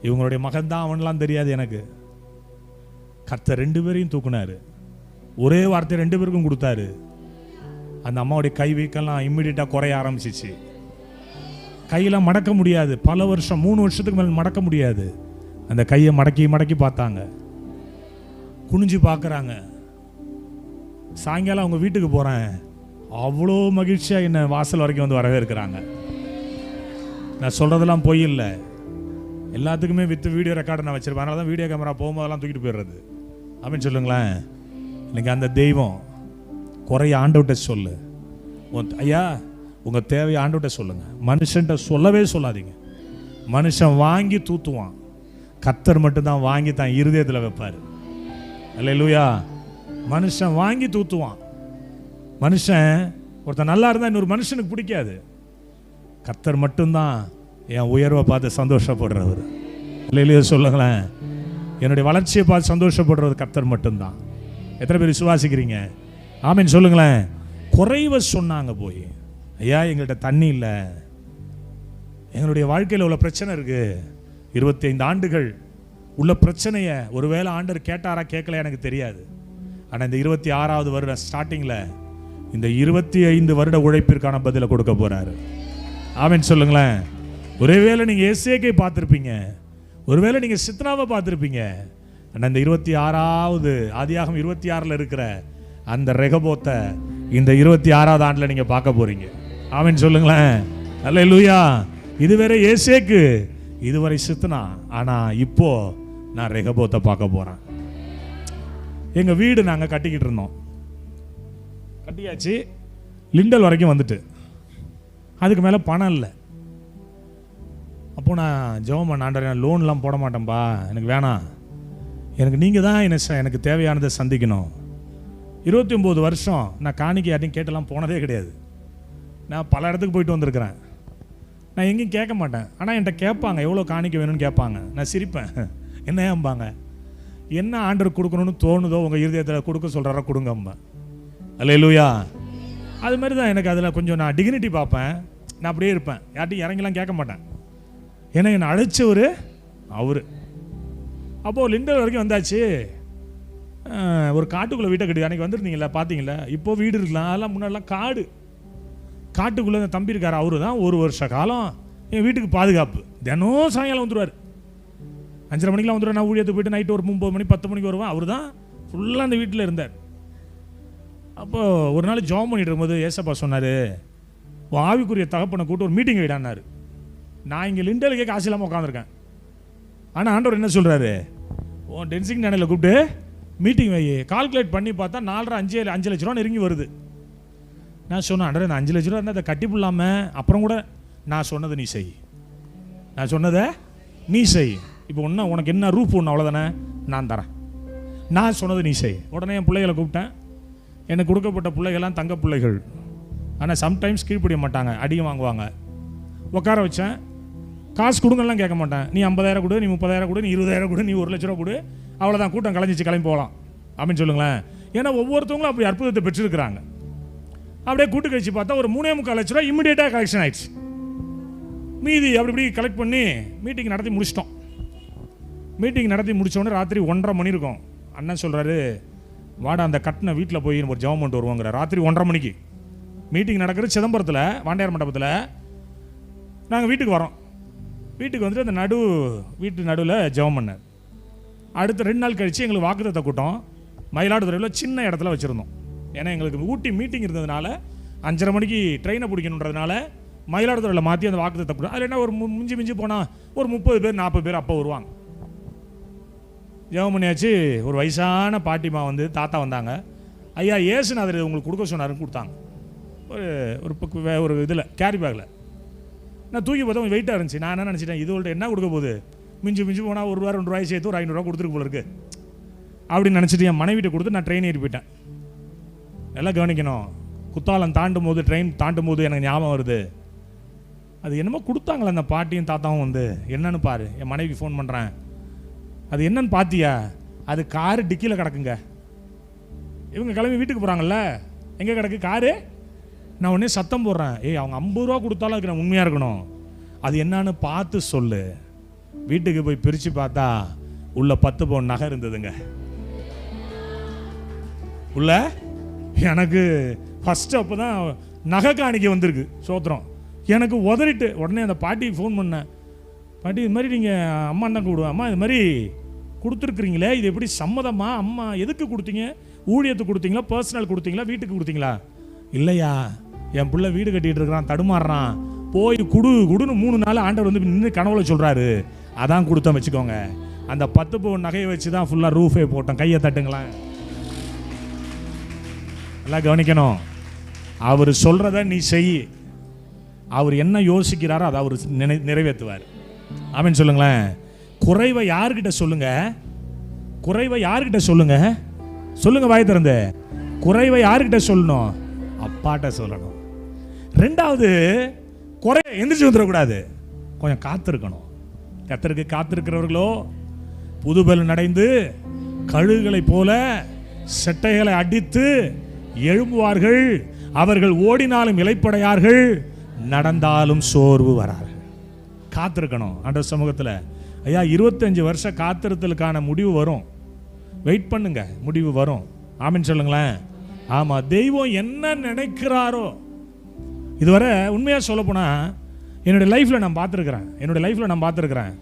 இவங்களுடைய மகன் தான் அவன்லாம் தெரியாது எனக்கு. கர்த்தர் 2 பேரையும் தூக்குனாரு, ஒரே வார்த்தை 2 பேருக்கும் கொடுத்தாரு. அந்த அம்மாவுடைய கை வீக்கெல்லாம் இம்மிடியட்டாக குறைய ஆரம்பிச்சிச்சு. கையெல்லாம் மடக்க முடியாது, பல வருஷம் 3 வருஷத்துக்கு மேலே மடக்க முடியாது. அந்த கையை மடக்கி மடக்கி பார்த்தாங்க, குனிஞ்சு பார்க்குறாங்க. சாயங்காலம் அவங்க வீட்டுக்கு போகிறேன், அவ்வளோ மகிழ்ச்சியாக என்னை வாசல் வரைக்கும் வந்து வரவேற்கிறாங்க. நான் சொல்கிறதெல்லாம் பொய் இல்லை, எல்லாத்துக்குமே வித்து வீடியோ ரெக்கார்டு நான் வச்சுருப்பேன். அதனால தான் வீடியோ கேமரா போகும்போதெல்லாம் தூக்கிட்டு போயிடுறது அப்படின்னு சொல்லுங்களேன். இன்னைக்கு அந்த தெய்வம் குறைய ஆண்டவர்கிட்ட சொல்லு. ஐயா உங்கள் தேவையை ஆண்டவர்கிட்ட சொல்லுங்கள், மனுஷன்கிட்ட சொல்லவே சொல்லாதீங்க. மனுஷன் வாங்கி தூத்துவான், கர்த்தர் மட்டும்தான் வாங்கி தான் இருதயத்தில் வைப்பார். அல்லேலூயா. மனுஷன் வாங்கி தூத்துவான். மனுஷன் ஒருத்தன் நல்லா இருந்தால் இன்னொரு மனுஷனுக்கு பிடிக்காது. கர்த்தர் மட்டும்தான் என் உயர்வை பார்த்து சந்தோஷப்படுறவர். இல்லையா சொல்லுங்களேன், என்னுடைய வளர்ச்சியை பார்த்து சந்தோஷப்படுறது கர்த்தர் மட்டும்தான். எத்தனை பேர் விசுவாசிக்கிறீங்க? ஆமீன் சொல்லுங்களேன். குறைவ சொன்னாங்க போய், ஐயா எங்கள்கிட்ட தண்ணி இல்லை, எங்களுடைய வாழ்க்கையில் உள்ள பிரச்சனை இருக்கு, 25 ஆண்டுகள் உள்ள பிரச்சனையை ஒருவேளை ஆண்டவர் கேட்டாரா கேட்கல எனக்கு தெரியாது. ஆனால் இந்த 26வது வருட ஸ்டார்டிங்கில் இந்த 25 வருட உழைப்பிற்கான பதிலை கொடுக்க போறாரு. ஆமீன் சொல்லுங்களேன். ஒருவேளை நீங்கள் எசேக்கை பார்த்துருப்பீங்க, ஒருவேளை நீங்கள் சித்னாவை பார்த்துருப்பீங்க. ஆனால் இந்த 26வது ஆதியாகமம் 26ல் இருக்கிற அந்த ரெகபோத்தை இந்த 26வது ஆண்டில் நீங்கள் பார்க்க போறீங்க. ஆமீன் சொல்லுங்களேன். அல்லேலூயா. இதுவரை ஏசேக்கு, இதுவரை சித்னா, ஆனால் இப்போ நான் ரெகபோத்தை பார்க்க போகிறேன். எங்கள் வீடு நாங்கள் கட்டிக்கிட்டு இருந்தோம், கட்டியாச்சு, லிண்டல் வரைக்கும் வந்துட்டு அதுக்கு மேலே பணம் இல்லை. அப்போ நான் ஜெபம் பண்ண, ஆண்டவரே நான் லோன்லாம் போட மாட்டேன்பா, எனக்கு வேணாம், எனக்கு நீங்கள் தான் எனக்கு தேவையானதை சந்திக்கணும். 29 வருஷம் நான் காணிக்கை யார்ட்டையும் கேட்டெல்லாம் போனதே கிடையாது. நான் பல இடத்துக்கு போயிட்டு வந்திருக்கிறேன், நான் எங்கேயும் கேட்க மாட்டேன். ஆனால் என்கிட்ட கேட்பாங்க எவ்வளோ காணிக்கை வேணும்னு கேட்பாங்க. நான் சிரிப்பேன், என்ன ஏம்பாங்க, என்ன ஆண்டவர் கொடுக்கணும்னு தோணுதோ உங்கள் இருதயத்தில் கொடுக்க சொல்கிறாரா கொடுங்கம்மா. அல்லேலூயா. அது மாதிரி தான் எனக்கு அதில் கொஞ்சம் நான் டிக்னிட்டி பார்ப்பேன், நான் அப்படியே இருப்பேன், யார்ட்டையும் இறங்கிலாம் கேட்க மாட்டேன். ஏன்னா என்னை அழைச்சவர் அவர். அப்போது லிண்டல் வரைக்கும் வந்தாச்சு, ஒரு காட்டுக்குள்ளே வீட்டை கட்டி, அன்றைக்கி வந்துருந்தீங்களா பார்த்தீங்களா, இப்போது வீடு இருக்கலாம், அதெல்லாம் முன்னாடிலாம் காட்டுக்குள்ளே அந்த தம்பி இருக்கார், அவரு தான் 1 வருஷ காலம் என் வீட்டுக்கு பாதுகாப்பு. தினம் சாயங்காலம் வந்துடுவார், 5:30 மணிக்கெலாம் வந்துடுவார். நான் ஊழியத்துக்கு போயிட்டு நைட்டு ஒரு 9 மணி 10 மணிக்கு வருவேன். அவர் தான் ஃபுல்லாக அந்த வீட்டில் இருந்தார். அப்போது ஒரு நாள் ஜாப் பண்ணிட்டு இருக்கும்போது ஏசப்பா சொன்னார், ஆவிக்குரிய தகப்பனை கூப்பிட்டு ஒரு மீட்டிங் வைடான்னாரு. நான் இங்கே லிண்டலுக்கே காசு இல்லாமல் உட்காந்துருக்கேன். ஆனால் ஆண்டவர் என்ன சொல்கிறாரு, ஓ டென்சிங் சேனலில் கூப்பிட்டு மீட்டிங் வை. கால்குலேட் பண்ணி பார்த்தா 4.5 5 லட்ச ரூபா நெருங்கி வருது. நான் சொன்னேன், ஆண்டவரே நான் 5 லட்ச ரூபா இருந்தால் அதை கட்டி போடலாமல், அப்புறம் கூட நான் சொன்னதை நீ செய், நான் சொன்னதை நீ செய். இப்போ ஒன்றா உனக்கு என்ன ரூப் ஒன்று அவ்வளோதானே, நான் தரேன், நான் சொன்னதை நீ செய். உடனே என் பிள்ளைகளை கூப்பிட்டேன். எனக்கு கொடுக்கப்பட்ட பிள்ளைகள்லாம் தங்க பிள்ளைகள், ஆனால் சம்டைம்ஸ் கீழ்ப்படிய மாட்டாங்க, அடியும் வாங்குவாங்க. உட்கார வச்சேன், காசு கொடுங்கலாம் கேட்க மாட்டேன். நீ 50,000 கொடு, நீ 30,000 கொடு, நீ 20,000 கொடு, நீ 1 லட்ச ரூபா கொடு, அவ்வளோதான், கூட்டம் கலைஞ்சிச்சு, கிளம்பி போகலாம் அப்படின்னு சொல்லுங்களேன். ஏன்னா ஒவ்வொருத்தவங்களும் அப்படி அற்புதத்தை பெற்றிருக்கிறாங்க. அப்படியே கூட்டு கழிச்சு பார்த்தா ஒரு 3.25 லட்ச ரூபா இம்மிடியேட்டாக கலெக்ஷன் ஆயிடுச்சு. மீதி அப்படி இப்படி கலெக்ட் பண்ணி மீட்டிங் நடத்தி முடிச்சிட்டோம். மீட்டிங் நடத்தி முடித்தோடனே ராத்திரி 1:30 மணி இருக்கும். அண்ணன் சொல்கிறாரு, வாடா அந்த கட்டின வீட்டில் போய் ஒரு ஜெபம் பண்ணிட்டு வருவோங்கிற. ராத்திரி 1:30 மணிக்கு மீட்டிங் நடக்கிறது சிதம்பரத்தில் வாண்டையார் மண்டபத்தில். நாங்கள் வீட்டுக்கு வரோம். வீட்டுக்கு வந்துட்டு அந்த வீட்டு நடுவில் ஜெபம் பண்ணார். அடுத்த 2 நாள் கழித்து எங்களுக்கு வாக்குத்தத்த கூட்டம் மயிலாடுதுறையில் சின்ன இடத்துல வச்சுருந்தோம். ஏன்னா எங்களுக்கு ஊட்டி மீட்டிங் இருந்ததுனால 5:30 மணிக்கு ட்ரெயினை பிடிக்கணுன்றதுனால மயிலாடுதுறையில் மாற்றி அந்த வாக்குத்தத்த கூட்டம். அதில் என்ன ஒரு மிஞ்சி போனால் ஒரு 30 பேர் 40 பேர் அப்போ வருவாங்க. ஜெபம் பண்ணியாச்சு. ஒரு வயசான பாட்டிமா வந்து தாத்தா வந்தாங்க. ஐயா ஏசுநாதர் உங்களுக்கு கொடுக்க சொன்னாருன்னு கொடுத்தாங்க. ஒரு இதில் கேரி பேக்கில். நான் தூக்கி பார்த்தா கொஞ்சம் வெயிட்டாக இருந்துச்சு. நான் என்ன நினச்சிட்டேன், இது என்ன கொடுக்க போகுது, மிஞ்சி போனால் ₹1 ₹2 சேர்த்து ஒரு ₹500 கொடுத்துருக்கு போல இருக்கு அப்படின்னு நினச்சிட்டு என் மனைவிட்ட கொடுத்து நான் ட்ரெயின் ஏறி போயிட்டேன். எல்லாம் கவனிக்கணும். குத்தாலம் தாண்டும் போது, ட்ரெயின் தாண்டும் போது எனக்கு ஞாபகம் வருது, அது என்னமோ கொடுத்தாங்களே அந்த பாட்டியும் தாத்தாவும் வந்து, என்னன்னு பாரு. என் மனைவிக்கு ஃபோன் பண்ணுறேன், அது என்னன்னு பார்த்தியா, அது காரு டிக்கியில் கிடக்குங்க. இவங்க கிளம்பி வீட்டுக்கு போகிறாங்கல்ல, எங்கே கிடக்கு காரு. நான் உடனே சத்தம் போடுறேன், ஏய் அவங்க ₹50 கொடுத்தாலும் அதுக்கு நான் உண்மையாக இருக்கணும், அது என்னன்னு பார்த்து சொல்லு. வீட்டுக்கு போய் பிரித்து பார்த்தா உள்ள 10 பவுன் நகை இருந்ததுங்க. உள்ள எனக்கு ஃபஸ்ட்டு அப்போ தான் நகை காணிக்கை வந்திருக்கு. சோத்திரம். எனக்கு உதறிட்டு உடனே அந்த பாட்டிக்கு ஃபோன் பண்ணேன், பாட்டி இது மாதிரி நீங்கள் அம்மா தான் கூப்பிடுவேன், அம்மா இது மாதிரி கொடுத்துருக்குறீங்களே, இது எப்படி சம்மதமா, அம்மா எதுக்கு கொடுத்தீங்க, ஊழியத்துக்கு கொடுத்தீங்களா, பர்சனல் கொடுத்தீங்களா, வீட்டுக்கு கொடுத்தீங்களா. இல்லையா, என் பிள்ளை வீடு கட்டிகிட்டு இருக்கிறான், தடுமாறுறான், போய் குடுன்னு 3 நாள் ஆண்டவர் வந்து நின்று கனவுல சொல்கிறாரு, அதான் கொடுத்தோம் வச்சுக்கோங்க. அந்த 10 பவுன் நகையை வச்சு தான் ஃபுல்லாக ரூஃபே போட்டோம். கையை தட்டுங்களேன். எல்லாம் கவனிக்கணும். அவர் சொல்கிறத நீ செய், அவர் என்ன யோசிக்கிறாரோ அதை அவர் நிறைவேற்றுவார். ஆமென் சொல்லுங்களேன். குறைவை யார்கிட்ட சொல்லுங்க, குறைவை யார்கிட்ட சொல்லுங்க, சொல்லுங்க வாய் திறந்து. குறைவை யார்கிட்ட சொல்லணும், அப்பாட்ட சொல்லணும். 2வது குறை எந்திரிச்சு வந்துடக்கூடாது, கொஞ்சம் காத்திருக்கணும். கர்த்தருக்கு காத்திருக்கிறவர்களோ புதுபலன் அடைந்து கழுகுகளை போல செட்டைகளை அடித்து எழும்புவார்கள், அவர்கள் ஓடினாலும் இளைப்படையார்கள், நடந்தாலும் சோர்வு வரார்கள். காத்திருக்கணும் ஆண்டவர் சமூகத்தில். ஐயா 25 வருஷ காத்திருத்தலுக்கான முடிவு வரும், வெயிட் பண்ணுங்க, முடிவு வரும். ஆமென் சொல்லுங்களேன். ஆமாம், தெய்வம் என்ன நினைக்கிறாரோ. இதுவரை உண்மையாக சொல்ல போனால் என்னுடைய லைஃப்பில் நான் பார்த்துருக்கிறேன்,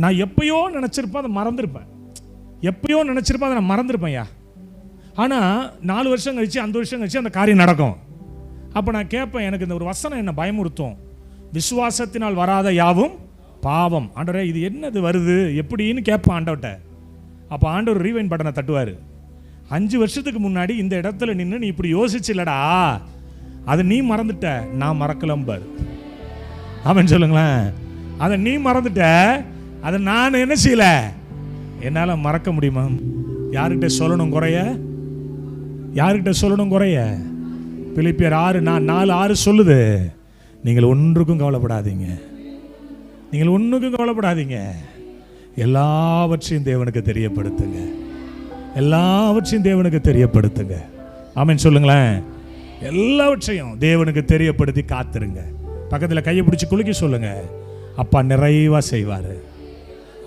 நான் எப்பயோ நினச்சிருப்பேன், அதை மறந்துருப்பேன், எப்பயோ நினச்சிருப்பேன், அதை நான் மறந்துருப்பேன் ஐயா. ஆனால் 4 வருஷம் கழிச்சு 5 வருஷம் கழிச்சு அந்த காரியம் நடக்கும். அப்போ நான் கேட்பேன், எனக்கு இந்த ஒரு வசனம் என்ன பயமுறுத்தும், விசுவாசத்தினால் வராத யாவும் பாவம். ஆண்டவரே இது என்னது வருது எப்படின்னு கேட்பேன் ஆண்டவர்கிட்ட. அப்போ ஆண்டவர் ரீவைண்ட் பட்டனை தட்டுவார். 5 வருஷத்துக்கு முன்னாடி இந்த இடத்துல நின்று நீ இப்படி யோசிச்சில்லடா, அதை நீ மறந்துட்ட, நான் மறக்கலம்பார். ஆமென் சொல்லுங்களேன். அதை நீ மறந்துட்ட, அதை நான் என்ன செய்யல, என்னால் மறக்க முடியுமா? யார்கிட்ட சொல்லணும் குறைய, யார்கிட்ட சொல்லணும் குறைய? பிலிப்பியர் 4:6 சொல்லுது, நீங்கள் ஒன்றுக்கும் கவலைப்படாதீங்க, நீங்கள் ஒன்றுக்கும் கவலைப்படாதீங்க, எல்லாவற்றையும் தேவனுக்கு தெரியப்படுத்துங்க, எல்லாவற்றையும் தேவனுக்கு தெரியப்படுத்துங்க. ஆமென் சொல்லுங்களேன். எல்லாவற்றையும் தேவனுக்கு தெரியப்படுத்தி காத்துருங்க. பக்கத்தில் கையை பிடிச்சி குலுக்கி சொல்லுங்க, அப்பா நிறைவா செய்வார்,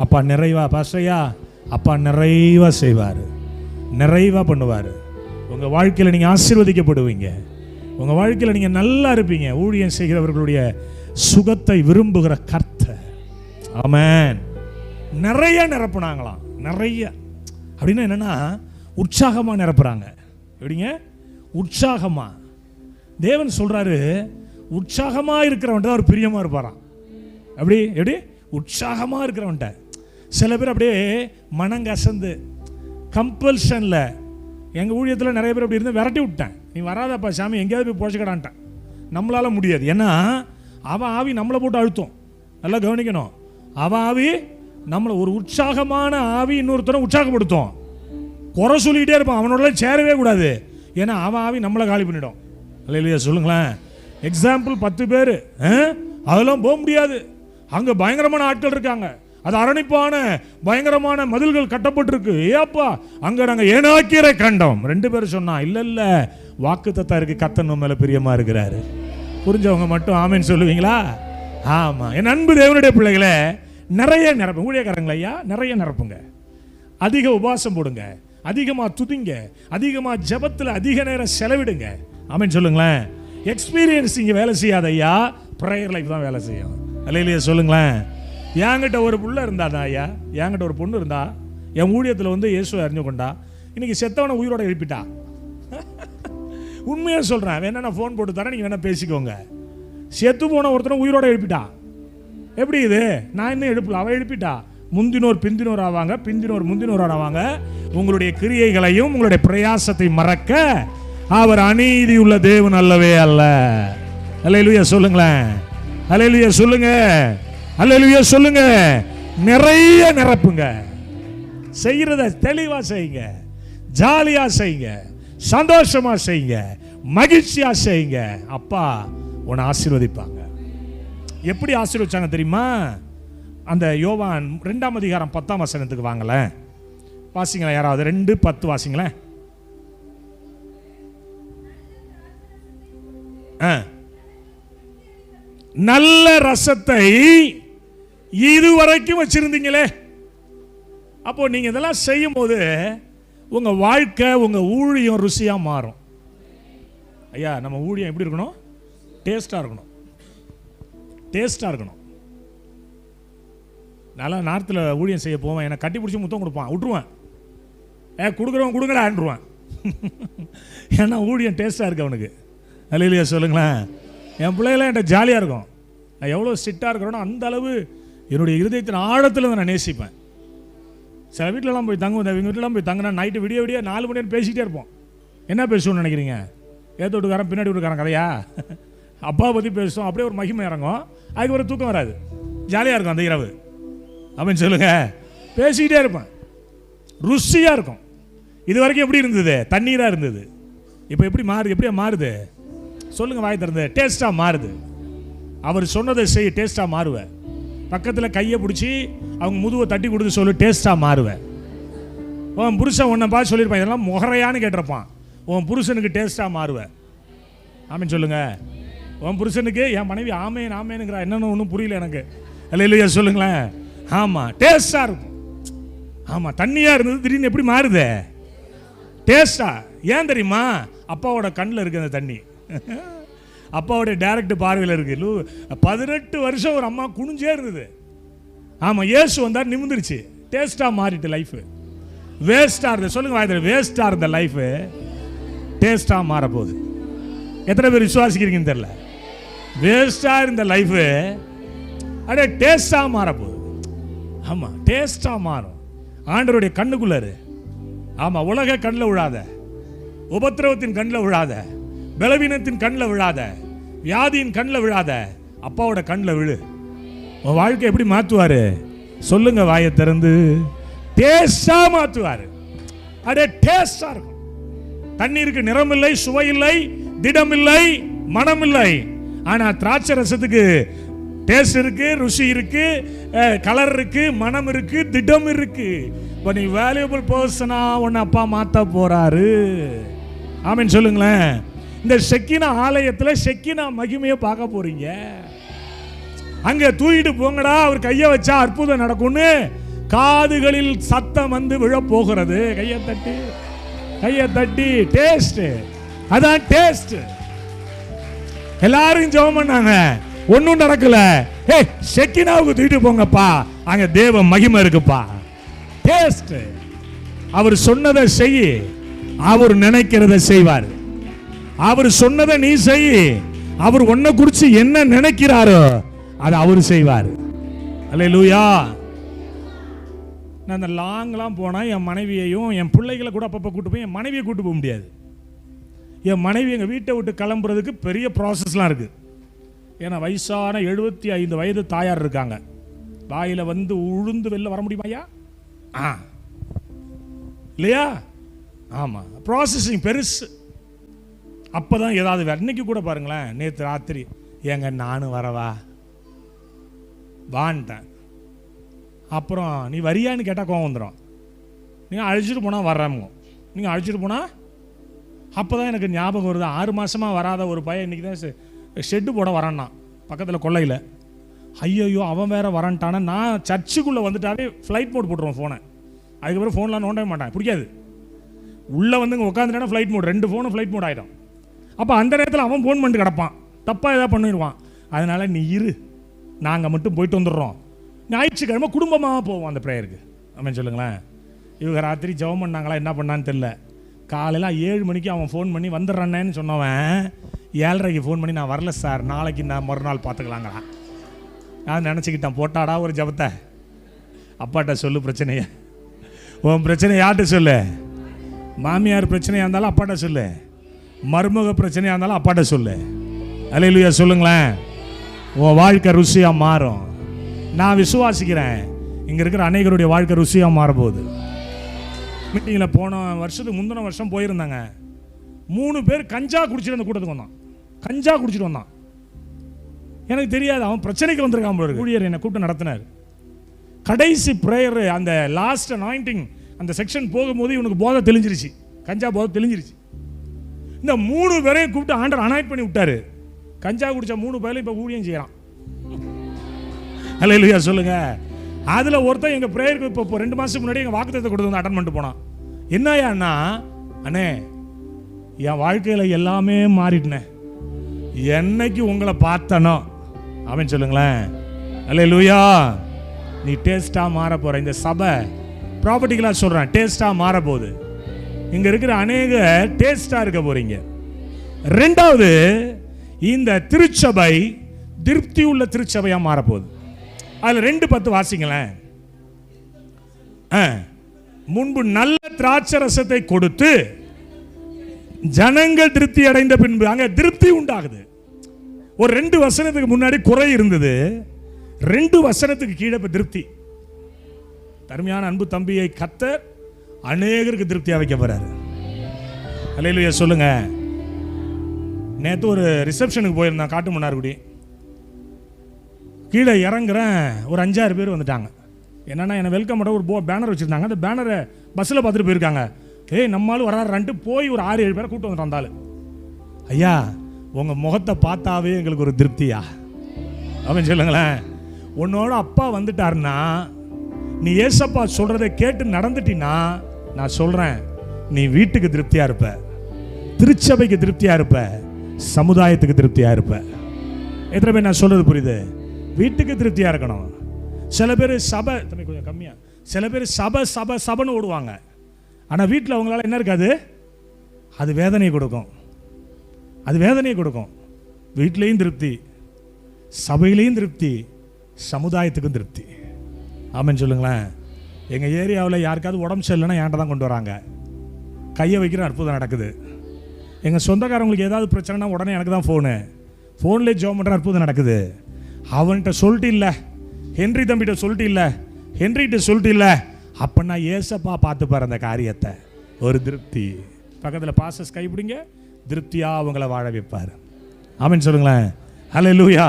அப்பா நிறைவா, பாஸ்டரையா அப்பா நிறைவா செய்வார், நிறைவா பண்ணுவார். உங்கள் வாழ்க்கையில் நீங்கள் ஆசீர்வதிக்கப்படுவீங்க, உங்கள் வாழ்க்கையில் நீங்கள் நல்லா இருப்பீங்க. ஊழியம் செய்கிறவர்களுடைய சுகத்தை விரும்புகிற கர்த்தர். ஆமென். நிறைய நிரப்புனாங்களாம், நிறைய. அப்படின்னா என்னன்னா உற்சாகமாக நிரப்புறாங்க. எப்படிங்க? உற்சாகமா. தேவன் சொல்றாரு, உற்சாகமாக இருக்கிறவன்ட்ட அவர் பிரியமாக இருப்பாராம். எப்படி உற்சாகமாக இருக்கிறவன்ட்ட. சில பேர் அப்படியே மனங்கசந்து கம்பல்ஷனில், எங்கள் ஊழியத்தில் நிறைய பேர் அப்படி இருந்து விரட்டி விட்டேன், நீ வராதப்பா சாமி எங்கேயாவது போய் போச்சுக்கடான்ட்டேன். நம்மளால் முடியாது, ஏன்னா அவன் ஆவி நம்மளை போட்டு அழுத்தம். நல்லா கவனிக்கணும். அவன் ஆவி நம்மளை, ஒரு உற்சாகமான ஆவி இன்னொருத்தரை உற்சாகப்படுத்தும். குறை சொல்லிக்கிட்டே இருப்பான், அவனோட சேரவே கூடாது, ஏன்னா அவன் ஆவி நம்மளை காலி பண்ணிடும். இல்லையா சொல்லுங்களேன். எக்ஸாம்பிள் 10 பேர், அதெல்லாம் போக முடியாது, அங்கே பயங்கரமான ஆட்கள் இருக்காங்க, அது அரணிப்பான பயங்கரமான மதில்கள் கட்டப்பட்டிருக்கு, ஏப்பா அங்கே நாங்கள் ஏனாக்கீரை கண்டோம். 2 பேர் சொன்னா, இல்லை வாக்குத்தத்தம் இருக்கு, கர்த்தர் நம்ம மேலே பிரியமா இருக்கிறாரு. புரிஞ்சவங்க மட்டும் ஆமென் சொல்லுவீங்களா? ஆமாம். என் அன்பு தேவனுடைய பிள்ளைகளே, நிறைய நிரப்புங்க. ஊழியக்காரங்கள ஐயா நிறைய நிரப்புங்க, அதிக உபவாசம் போடுங்க, அதிகமாக துதிங்க, அதிகமாக ஜெபத்தில் அதிக நேரம் செலவிடுங்க. ஆமென் சொல்லுங்களேன். எக்ஸ்பீரியன்ஸ் இங்கே வேலை செய்யாத ஐயா, ப்ரேயர் லைஃப் தான் வேலை செய்யும். அல்லேலூயா சொல்லுங்களேன். என்கிட்ட ஒரு புள்ள இருந்தாதான் ஐயா, என்கிட்ட ஒரு பொண்ணு இருந்தா, என் ஊழியத்தில் வந்து இயேசுவை அறிஞ்சு கொண்டா, இன்னைக்கு செத்தவனை உயிரோட எழுப்பிட்டா. உண்மையாக சொல்கிறேன், வேணா நான் ஃபோன் போட்டு தரேன், நீங்கள் வேணா பேசிக்கோங்க. செத்து போன ஒருத்தனை உயிரோட எழுப்பிட்டா. எப்படி இது? நான் இன்னும் எழுப்பல, அவள் எழுப்பிட்டா. முந்தினோர் பிந்தினோர் ஆவாங்க, பிந்தினோர் முந்தினோர் ஆவாங்க. உங்களுடைய கிரியைகளையும் உங்களுடைய பிரயாசத்தை மறக்க அவர் அநீதி உள்ள தேவன் அல்லவே அல்ல. அல்லேலூயா சொல்லுங்களேன். அல்லேலூயா சொல்லுங்க. அல்லேலூயா சொல்லுங்க. நிறைய நிரப்புங்க. செய்யறத தெளிவா செய்யுங்க, ஜாலியா செய்யுங்க, சந்தோஷமா செய்யுங்க, மகிழ்ச்சியா செய்யுங்க. அப்பா உன்னை ஆசீர்வதிப்பாங்க. எப்படி ஆசீர்வதிச்சாங்க தெரியுமா? அந்த யோவான் 2ஆம் அதிகாரம் 10ஆம் வசனத்துக்கு வாங்களேன், வாசிங்களேன். யாராவது 2:10 வாசிங்களேன். நல்ல ரசத்தை இதுவரைக்கும் வச்சிருந்தீங்களே. அப்போ நீங்க இதெல்லாம் செய்யும் போது உங்க வாழ்க்கை, உங்க ஊழியம் ருசியா மாறும். ஐயா, நம்ம ஊழியம் எப்படி இருக்கணும்? டேஸ்டா இருக்கணும். டேஸ்டா இருக்கணும். நல்லா நார்த்தில் ஊழியம் செய்ய போவேன், என்னை கட்டி பிடிச்சி முத்தம் கொடுப்பான், விட்டுருவேன். கொடுக்குறவன் கொடுங்கடா ஆண்டுருவான். ஏன்னா ஊழியம் டேஸ்டாக இருக்கு அவனுக்கு. அல்லேலூயா சொல்லுங்களேன். என் பிள்ளைகளாம் என்கிட்ட ஜாலியாக இருக்கும். நான் எவ்வளோ ஸ்ட்ரிக்டாக இருக்கிறேனோ அந்த அளவு என்னுடைய இருதயத்தின் ஆழத்தில் நான் நேசிப்பேன். சில வீட்டிலலாம் போய் தங்குவேன், எங்கள் வீட்டிலலாம் போய் தங்கினா நைட்டு விடிய விடிய 4 மணி நேரம் பேசிக்கிட்டே இருப்போம். என்ன பேசுவோம்னு நினைக்கிறீங்க? ஏற்ற வீட்டுக்காரன் பின்னாடி வீட்டுக்காரன் கதையா? அப்பாவை பற்றி பேசுவோம். அப்படியே ஒரு மகிமை இறங்கும், அதுக்கு ஒரு தூக்கம் வராது, ஜாலியாக இருக்கும் அந்த இரவு. அப்படின்னு சொல்லுங்க. பேசிக்கிட்டே இருப்பேன், ருசியாக இருக்கும். இது வரைக்கும் எப்படி இருந்தது? தண்ணீராக இருந்தது. இப்போ எப்படி மாறுது? எப்படியா மாறுது? சொல்லுங்க வாய் திறந்து. டேஸ்ட்டாக மாறுது. அவர் சொன்னதை செய், டேஸ்ட்டாக மாறுவேன். பக்கத்தில் கையை பிடிச்சி அவங்க முதுவை தட்டி கொடுத்து சொல்லு, டேஸ்ட்டாக மாறுவேன். உன் புருஷன் உன்னை பார்த்து சொல்லியிருப்பான், இதெல்லாம் முகரையான்னு கேட்டிருப்பான். உன் புருஷனுக்கு டேஸ்ட்டாக மாறுவேன். ஆமேன்னு சொல்லுங்க. உன் புருஷனுக்கு என் மனைவி ஆமேன் ஆமேனுங்கிறா, என்னன்னு ஒன்றும் புரியல எனக்கு. அல்லேலூயா சொல்லுங்களேன். ஆமாம், டேஸ்டாக இருக்கும். ஆமாம், தண்ணியாக இருந்தது திடீர்னு எப்படி மாறுது? டேஸ்டா. ஏன் தெரியுமா? அப்பாவோட கண்ணில் இருக்குது அந்த தண்ணி. அப்பாவோட டைரக்ட் பார்வையில் இருக்கு. 18 வருஷம் ஒரு அம்மா குனிஞ்சே இருந்தது. ஆமாம், இயேசு வந்தார், நிமிந்துருச்சு. டேஸ்டாக மாறிட்டு லைஃப். வேஸ்டாக இருந்தது. சொல்லுங்க வாய்தல். வேஸ்டாக இருந்த லைஃப் டேஸ்டாக மாற போகுது. எத்தனை பேர் விசுவாசிக்கிறீங்கன்னு தெரியல. வேஸ்டாக இருந்த லைஃப் அப்படியே டேஸ்டாக மாற போகுது. ஆமாம், டேஸ்டாக மாறும். ஆண்டவருடைய கண்ணுக்குள்ளாரு. ஆமாம், உலக கண்ணில் விழாத, உபத்திரவத்தின் கண்ணில் விழாத, பலவீனத்தின் கண்ணில் விழாத, வியாதியின் கண்ணில் விழாத, அப்பாவோட கண்ணில் விழு. உன் வாழ்க்கை எப்படி மாற்றுவார்? சொல்லுங்க வாயை திறந்து. டேஸ்டாக மாற்றுவார். அப்படியே டேஸ்டாக இருக்கும். தண்ணீருக்கு நிறம் இல்லை, சுவை இல்லை, திடம் இல்லை, மனம் இல்லை. ஆனால் திராட்சை ரசத்துக்கு டேஸ்ட் இருக்கு, ருசி இருக்கு, கலர் இருக்கு, மனம் இருக்கு, திடம் இருக்கு. இப்போ நீ வேல்யூபிள் பர்சனா உன்னை அப்பா மாற்ற போறாரு. ஆமீன் சொல்லுங்களேன். இந்த ஷெக்கினா ஆலயத்தில் ஷெக்கினா மகிமையை பார்க்க போறீங்க. அங்க தூக்கிட்டு போங்கடா, அவர் கையை வச்சா அற்புதம் நடக்கும்னு காதுகளில் சத்தம் வந்து விழ போகிறது. கையை தட்டி, கையை தட்டி. டேஸ்ட், அதான் டேஸ்ட். எல்லாரும் ஜெபம் பண்ணாங்க, ஒன்னும் நடக்கல. ஷெக்கினாவுக்கு தூக்கிட்டு போங்கப்பா, அங்க தேவ மகிமை இருக்குப்பா. டேஸ்ட். அவர் சொன்னதை செய், அவர் நினைக்கிறத செய்வார். அவர் சொன்னதை நீ செய், அவர் உன்னை குறித்து என்ன நினைக்கிறாரோ அதை அவர் செய்வார். அல்லேலூயா. நான் அந்த லாங்லாம் போனால் என் மனைவியையும் என் பிள்ளைகளை கூட அப்பப்போ கூட்டு போய் என் மனைவியை கூட்டு போக முடியாது. என் மனைவி எங்கள் வீட்டை விட்டு கிளம்புறதுக்கு பெரிய ப்ராசஸ்லாம் இருக்குது. ஏன்னா வயசான 75 வயது தாயார் இருக்காங்க. வாயில் வந்து உழுந்து வெளில வர முடியுமாயா? இல்லையா? ஆமாம், ப்ராசஸிங் பெருசு. அப்போ தான் ஏதாவது வேறு. இன்னைக்கு கூட பாருங்களேன், நேற்று ராத்திரி ஏங்க நானும் வரவா வான்ட்டேன். அப்புறம் நீ வரியான்னு கேட்டால் கோவம் வந்துடும். நீங்கள் அழைச்சிட்டு போனால் வர்றாங்க, நீங்கள் அழைச்சிட்டு போனால். அப்போ தான் எனக்கு ஞாபகம் வருது, 6 மாதமாக வராத ஒரு பையன் இன்றைக்கி தான் ஷெட்டு போட வரான்னா பக்கத்தில் கொள்ளையில். ஐயோ அவன் வேறு வரான்ட்டானே. நான் சர்ச்சுக்குள்ளே வந்துட்டாவே ஃப்ளைட் மோட் போட்டுருவோம் ஃபோனை. அதுக்கப்புறம் ஃபோன்லாம் நோண்டவே மாட்டேன், பிடிக்காது. உள்ளே வந்து உட்காந்துட்டேன்னா ஃப்ளைட் மோட், 2 ஃபோனும் ஃப்ளைட் மோட் ஆகிடும். அப்போ அந்த நேரத்தில் அவன் ஃபோன் பண்ணிட்டு கிடப்பான், தப்பாக ஏதாவது பண்ணிடுவான். அதனால் நீ இரு, நாங்கள் மட்டும் போயிட்டு வந்துடுறோம். ஞாயிற்றுக்கிழமை குடும்பமாக போவோம் அந்த ப்ரேயருக்கு. அப்படின்னு சொல்லுங்களேன். இவங்க ராத்திரி ஜெபம் பண்ணாங்களா என்ன பண்ணான்னு தெரில. காலையில் 7 மணிக்கு அவன் ஃபோன் பண்ணி வந்துடுறானேன்னு சொன்னவன் 7:30க்கு ஃபோன் பண்ணி நான் வரல சார், நாளைக்கு நான் மறுநாள் பார்த்துக்கலாங்களா. நான் நினச்சிக்கிட்டேன், போட்டாடா ஒரு ஜபத்தை. அப்பாட்ட சொல்லு பிரச்சனையை, உன் பிரச்சனை யார்கிட்ட சொல்லு. மாமியார் பிரச்சனையாக இருந்தாலும் அப்பாட்ட சொல்லு, மருமக பிரச்சனையாக இருந்தாலும் அப்பாட்ட சொல்லு. அல்லேலூயா சொல்லுங்களேன். உன் வாழ்க்கை ருசியாக மாறும். நான் விசுவாசிக்கிறேன், இங்கே இருக்கிற அநேகருடைய வாழ்க்கை ருசியாக மாறப்போகுது. மீட்டிங்கில் போன வருஷத்துக்கு முந்தின வருஷம் போயிருந்தாங்க. 3 பேர் கஞ்சா குடிச்சிட்டு அந்த கூட்டத்துக்கு வந்தான். கஞ்சா குடிச்சிட்டு வந்தான். எனக்கு தெரியாது, அவன் பிரச்சனைக்கு வந்திருக்கான். ஊழியர் என்னை கூப்பிட்டு நடத்தினார். கடைசி ப்ரேயர், அந்த லாஸ்ட் அனாயிண்டிங் அந்த செக்ஷன் போகும்போது இவனுக்கு போதை தெளிஞ்சிருச்சு, கஞ்சா போதை தெளிஞ்சிருச்சு. இந்த 3 பேரையும் கூப்பிட்டு ஆண்டர் அனாயிட் பண்ணி விட்டாரு. கஞ்சா குடிச்ச 3 பேரையும் இப்போ ஊழியம் செய்யறான். அல்லேலூயா சொல்லுங்க. அதில் ஒருத்தன் எங்கள் ப்ரேயருக்கு இப்போ 2 மாதத்துக்கு முன்னாடி எங்கள் வாக்குத்தத்தத்தை கொடுத்து வந்து அட்டன் பண்ணிட்டு போனான். என்னையாண்ணா, அண்ணே என் வாழ்க்கையில் எல்லாமே மாறிட்டேன், என்னைக்கு உங்களை பார்த்தனோ அவன் சொல்லுங்களேன். அல்லேலூயா. நீ டேஸ்ட்டாக மாற போகிற. இந்த சபை ப்ராப்பர்ட்டிகளாக சொல்கிறேன், டேஸ்ட்டாக மாற போகுது. இங்கே இருக்கிற அநேக டேஸ்ட்டாக இருக்க போகிறீங்க. 2வது, இந்த திருச்சபை திருப்தி உள்ள திருச்சபையாக மாறப்போகுது. அதில் 2:10 வாசிங்களேன். முன்பு நல்ல திராட்சை ரசத்தை கொடுத்து ஜனங்கள் திருப்தி அடைந்த பின்பு, அங்க திருப்தி உண்டாகுது. ஒரு 2 வசனத்துக்கு முன்னாடி குறை இருந்தது, 2 வசனத்துக்கு கீழே இப்ப திருப்தி. தருமையான அன்பு தம்பியை கர்த்தர் அநேகருக்கு திருப்தியா வைக்க போறாரு. அல்லேலூயா சொல்லுங்க. நேற்று ஒரு ரிசப்ஷனுக்கு போயிருந்தான் காட்டுமன்னார்குடி. கீழே இறங்குறேன், ஒரு 5-6 பேர் வந்துட்டாங்க. என்னன்னா என்னை வெல்கம் பண்ண ஒரு பேனர் வச்சுருந்தாங்க. அந்த பேனரை பஸ்ஸில் பார்த்துட்டு போயிருக்காங்க. ஏய் நம்மளும் வரான்ட்டு போய் ஒரு 6-7 பேரை கூப்பிட்டு வந்துட்டு வந்தாலும், ஐயா உங்கள் முகத்தை பார்த்தாவே எங்களுக்கு ஒரு திருப்தியா அப்படின்னு சொல்லுங்களேன். உன்னோட அப்பா வந்துட்டாருன்னா, நீ ஏசப்பா சொல்கிறத கேட்டு நடந்துட்டினா, நான் சொல்கிறேன் நீ வீட்டுக்கு திருப்தியாக இருப்ப, திருச்சபைக்கு திருப்தியாக இருப்ப, சமுதாயத்துக்கு திருப்தியாக இருப்ப. எத்தனை பேர் நான் சொல்கிறது புரியுது? வீட்டுக்கு திருப்தியாக இருக்கணும். சில பேர் சபை கொஞ்சம் கம்மியாக, சில பேர் சபை சபை சபைன்னு ஓடுவாங்க. ஆனால் வீட்டில் அவங்களால என்ன இருக்காது? அது வேதனையை கொடுக்கும், அது வேதனையை கொடுக்கும். வீட்லேயும் திருப்தி, சபையிலையும் திருப்தி, சமுதாயத்துக்கும் திருப்தி. ஆமான்னு சொல்லுங்களேன். எங்கள் ஏரியாவில் யாருக்காவது உடம்பு சரியில்லைன்னா என்கிட்ட தான் கொண்டு வராங்க. கையை வைக்கிற அற்புதம் நடக்குது. எங்கள் சொந்தக்காரங்களுக்கு ஏதாவது பிரச்சனைனா உடனே எனக்கு தான் ஃபோன்லேயே ஜெபம் பண்ணுற அற்புதம் நடக்குது. அவன்கிட்ட சொல்லிட்டு இல்லை, ஹென்றி தம்பிகிட்ட சொல்லிட்டு இல்லை, ஹென்ரிகிட்ட சொல்லிட்டு இல்லை, அப்போ நான் ஏசப்பா பார்த்துப்பார் அந்த காரியத்தை. ஒரு திருப்தி. பக்கத்தில் பாசஸ் கைப்பிடிங்க, திருப்தியாக அவங்கள வாழ வைப்பார். ஆமென் சொல்லுங்களேன். அல்லேலூயா.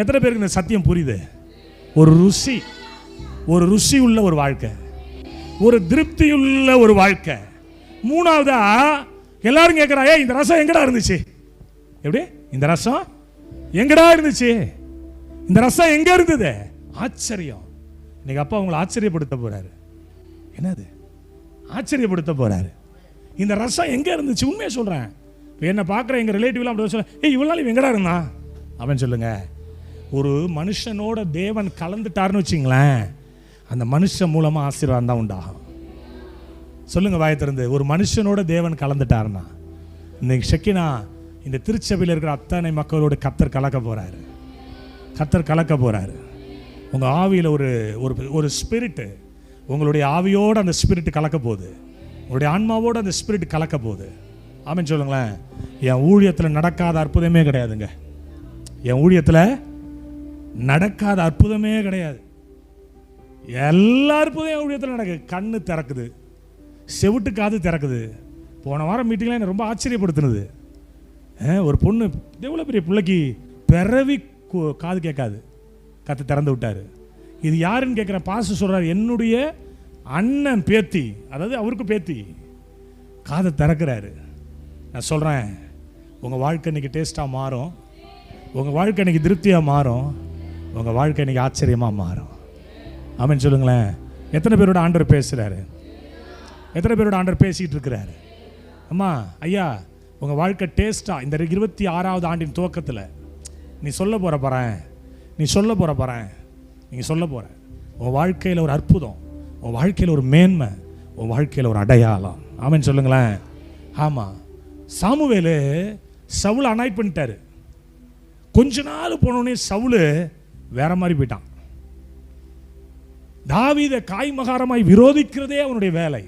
எத்தனை பேருக்கு இந்த சத்தியம் புரியுது? ஒரு ருசி, ஒரு ருசி உள்ள ஒரு வாழ்க்கை, ஒரு திருப்தி உள்ள ஒரு வாழ்க்கை. 3வதா எல்லாரும் கேட்குறாங்க, இந்த ரசம் எங்கடா இருந்துச்சு? எப்படி இந்த ரசம் எங்கடா இருந்துச்சு? இந்த ரசம் எங்க இருந்தது? ஆச்சரியம். இன்னைக்கு அப்பா உங்களை ஆச்சரியப்படுத்த போறாரு. என்னது ஆச்சரியப்படுத்த போறாரு? இந்த ரசம் எங்க இருந்துச்சு? உண்மையை சொல்றேன். என்ன பார்க்குற எங்க ரிலேட்டிவ்லாம் அப்படி சொல்ல, ஏய் இவ்வளோ நாள் எங்கடா இருந்தான் அவன் சொல்லுங்க. ஒரு மனுஷனோட தேவன் கலந்துட்டாருன்னு வச்சிங்களேன், அந்த மனுஷன் மூலமா ஆசீர்வாதம் தான் உண்டாகும். சொல்லுங்க வாயை திறந்து. ஒரு மனுஷனோட தேவன் கலந்துட்டாருன்னா, இன்னைக்கு ஷெக்கினா இந்த திருச்சபையில் இருக்கிற அத்தனை மக்களோட கர்த்தர் கலக்க போறாரு. கர்த்தர் கலக்க போறாரு. உங்க ஆவியில் ஒரு ஒரு ஸ்பிரிட், உங்களுடைய ஆவியோட அந்த ஸ்பிரிட் கலக்க போகுது, உங்களுடைய ஆன்மாவோட அந்த ஸ்பிரிட் கலக்க போகுது. ஆமென் சொல்லுங்களேன். என் ஊழியத்தில் நடக்காத அற்புதமே கிடையாதுங்க. என் ஊழியத்தில் நடக்காத அற்புதமே கிடையாது. எல்லா அற்புதம் என் ஊழியத்தில் நடக்குது. கண்ணு திறக்குது, செவிட்டு காது திறக்குது. போன வாரம் மீட்டிங்லாம் என்ன ரொம்ப ஆச்சரியப்படுத்தினது. ஒரு பொண்ணு எவ்வளோ பெரிய பிள்ளைக்கு பிறவி காது கேட்காது, கத்தை திறந்து விட்டார். இது யாருன்னு கேட்குற பாச சொல்கிறார், என்னுடைய அண்ணன் பேத்தி, அதாவது அவருக்கு பேத்தி, காதை திறக்கிறாரு. நான் சொல்கிறேன், உங்கள் வாழ்க்கை இன்னைக்கு டேஸ்ட்டாக மாறும், உங்கள் வாழ்க்கை இன்னைக்கு திருப்தியாக மாறும், உங்கள் வாழ்க்கை இன்னைக்கு ஆச்சரியமாக மாறும். ஆமென் சொல்லுங்களேன். எத்தனை பேரோட ஆண்டவர் பேசுகிறாரு? எத்தனை பேரோட ஆண்டவர் பேசிக்கிட்டு இருக்கிறாரு? அம்மா ஐயா உங்க வாழ்க்கை டேஸ்டா இந்த 26வது ஆண்டின் துவக்கத்தில் நீ சொல்ல போற பாறேன், நீ சொல்ல போற பாறேன், நீங்க சொல்ல போற உன் வாழ்க்கையில் ஒரு அற்புதம், உன் வாழ்க்கையில் ஒரு மேன்மை, உன் வாழ்க்கையில் ஒரு அடையாளம். ஆமென் சொல்லுங்களேன். ஆமா, சாமுவேலு சவுல் அனாய்ட் பண்ணிட்டாரு. கொஞ்ச நாள் போனோடனே சவுல் வேற மாதிரி போயிட்டான். தாவீதை காய்மகாரமாய் விரோதிக்கிறதே அவனுடைய வேலை.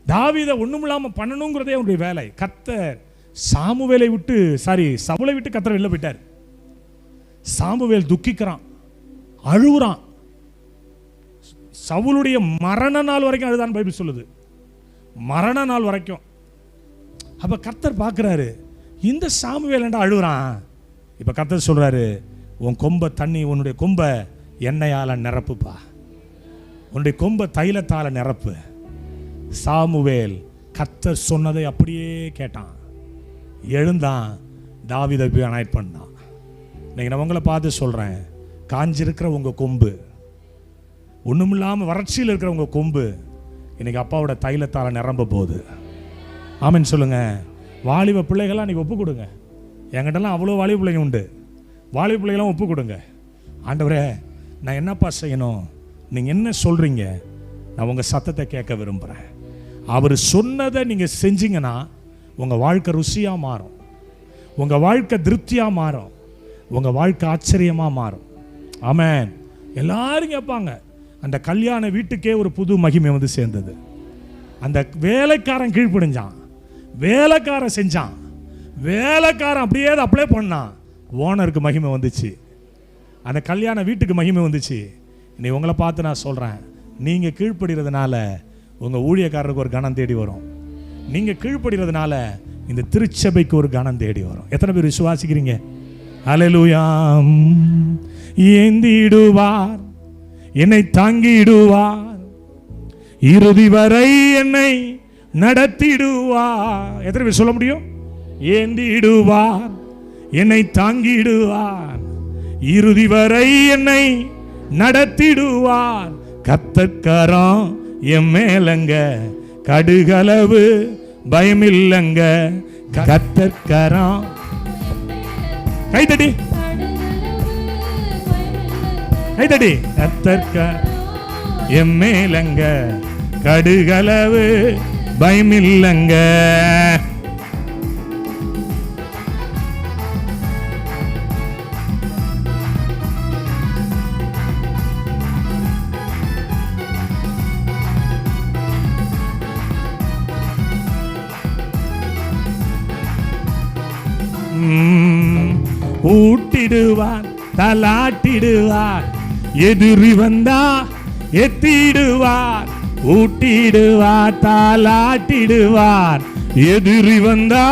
தாவீதை ஒண்ணுமில்லாம பண்ணணுங்கிறதே அவனுடைய வேலை. கர்த்தர் சவுலை விட்டு கர்த்தர் வெளில போயிட்டார். சாமுவேல் துக்கிக்கிறான், அழுகுறான். சவுலுடைய மரண நாள் வரைக்கும் அழுதான் பைபிள் சொல்லுது, மரண நாள் வரைக்கும். அப்ப கர்த்தர் பார்க்கிறாரு, இந்த சாமுவேல் என்ன அழுகுறான். இப்ப கர்த்தர் சொல்றாரு, உன் கொம்ப தண்ணி, உன்னுடைய கொம்ப எண்ணெயால நிரப்புப்பா, உன்னுடைய கொம்ப தைலத்தால நிரப்பு. சாமுவேல் கர்த்தர் சொன்னதை அப்படியே கேட்டான், எழுந்தான், தாவீதை போய் அனாய்ட் பண்ணான். இன்னைக்கு நான் உங்களை பார்த்து சொல்றேன், காஞ்சிருக்கிற உங்க கொம்பு, ஒண்ணுமில்லாம வறட்சியில் இருக்கிற உங்க கொம்பு இன்னைக்கு அப்பாவோட தைலத்தால நிரம்ப போகுது. ஆமென் சொல்லுங்க. வாலிப பிள்ளைகள்லாம் நீங்க ஒப்பு கொடுங்க. என்கிட்டலாம் அவ்வளோ வாலிப பிள்ளைங்க உண்டு. வாலிப பிள்ளைகளாம் ஒப்பு கொடுங்க. ஆண்டவரே, நான் என்னப்பா செய்யணும், நீங்கள் என்ன சொல்கிறீங்க, நான் உங்கள் சத்தத்தை கேட்க விரும்புகிறேன். அவர் சொன்னதை நீங்கள் செஞ்சீங்கன்னா உங்கள் வாழ்க்கை ருசியாக மாறும், உங்கள் வாழ்க்கை திருப்தியாக மாறும், உங்கள் வாழ்க்கை ஆச்சரியமாக மாறும். ஆமென். எல்லாரும் கேட்பாங்க, அந்த கல்யாண வீட்டுக்கே ஒரு புது மகிமை வந்து சேர்ந்தது. அந்த வேலைக்காரன் கீழ்ப்படிஞ்சான், வேலைக்காரன் செஞ்சான், வேலைக்காரன் அப்படியே அப்ளை பண்ணான், ஓனருக்கு மகிமை வந்துச்சு, அந்த கல்யாண வீட்டுக்கு மகிமை வந்துச்சு. நீ உங்களை பார்த்து நான் சொல்கிறேன், நீங்கள் கீழ்ப்படுகிறதுனால உங்கள் ஊழியக்காரருக்கு ஒரு கணம் தேடி வரும். நீங்கள் கீழ்ப்படுகிறதுனால இந்த திருச்சபைக்கு ஒரு கணம் தேடி வரும். எத்தனை பேர் விசுவாசிக்கிறீங்க? அல்லேலூயா. ஏந்திடுவார், என்னை தாங்கிடுவார், இறுதி வரை என்னை நடத்திடுவார். எத்தனை பேர் சொல்ல முடியும்? ஏந்திடுவார், என்னை தாங்கிடுவார், இறுதி வரை என்னை நடத்திடுவார். கர்த்தர்கரம் என் மேலங்க, கடுகளவு பயமில்லங்க. கர்த்தர்கரம், கைதடி கைதடி. கர்த்தர்கரம் என் மேலங்க, கடுகளவு பயமில்லங்க. ஊட்டிடுவார், தலாட்டிடுவார், எதிரி வந்தா எத்திடுவார். ஊட்டிடுவார், தாலாட்டிடுவார், எதிரி வந்தா